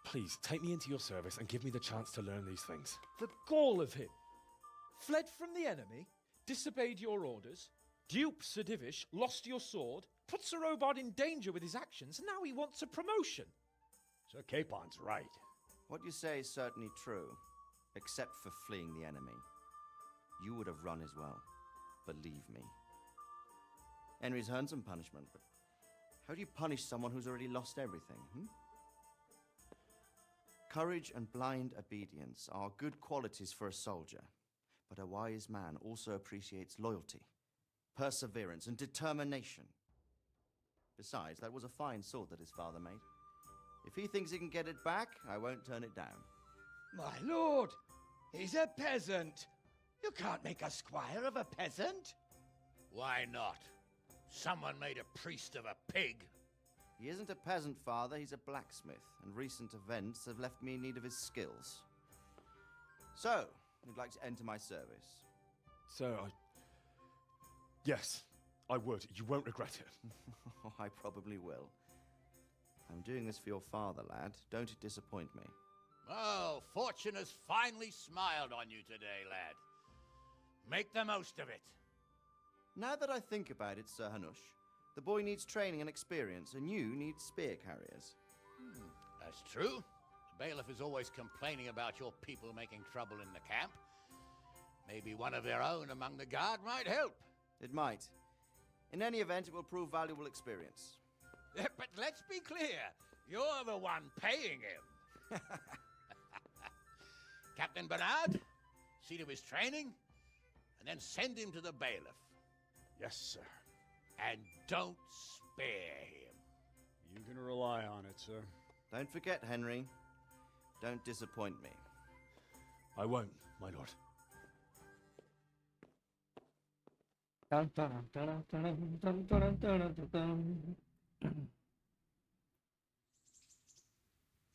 Please, take me into your service and give me the chance to learn these things. The gall of him! Fled from the enemy, disobeyed your orders, duped Sir Divish, lost your sword, put Sir Robard in danger with his actions, and now he wants a promotion. Sir Capon's right. What you say is certainly true, except for fleeing the enemy. You would have run as well, believe me. Henry's earned some punishment, but how do you punish someone who's already lost everything, Courage and blind obedience are good qualities for a soldier, but a wise man also appreciates loyalty, perseverance, and determination. Besides, that was a fine sword that his father made. If he thinks he can get it back, I won't turn it down. My lord, he's a peasant. You can't make a squire of a peasant. Why not? Someone made a priest of a pig. He isn't a peasant, father, he's a blacksmith, and recent events have left me in need of his skills. So, you'd like to enter my service? Sir, Yes, I would. You won't regret it. I probably will. I'm doing this for your father, lad. Don't disappoint me. Oh, fortune has finally smiled on you today, lad. Make the most of it. Now that I think about it, Sir Hanush, the boy needs training and experience, and you need spear carriers. That's true. The bailiff is always complaining about your people making trouble in the camp. Maybe one of their own among the guard might help. It might. In any event, it will prove valuable experience. But let's be clear, you're the one paying him. Captain Bernard, see to his training, and then send him to the bailiff. Yes, sir. And don't spare him. You can rely on it, sir. Don't forget, Henry. Don't disappoint me. I won't, my lord.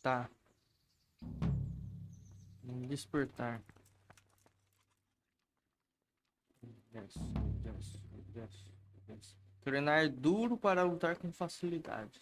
Tá. Despertar. Yes. Treinar duro para lutar com facilidade.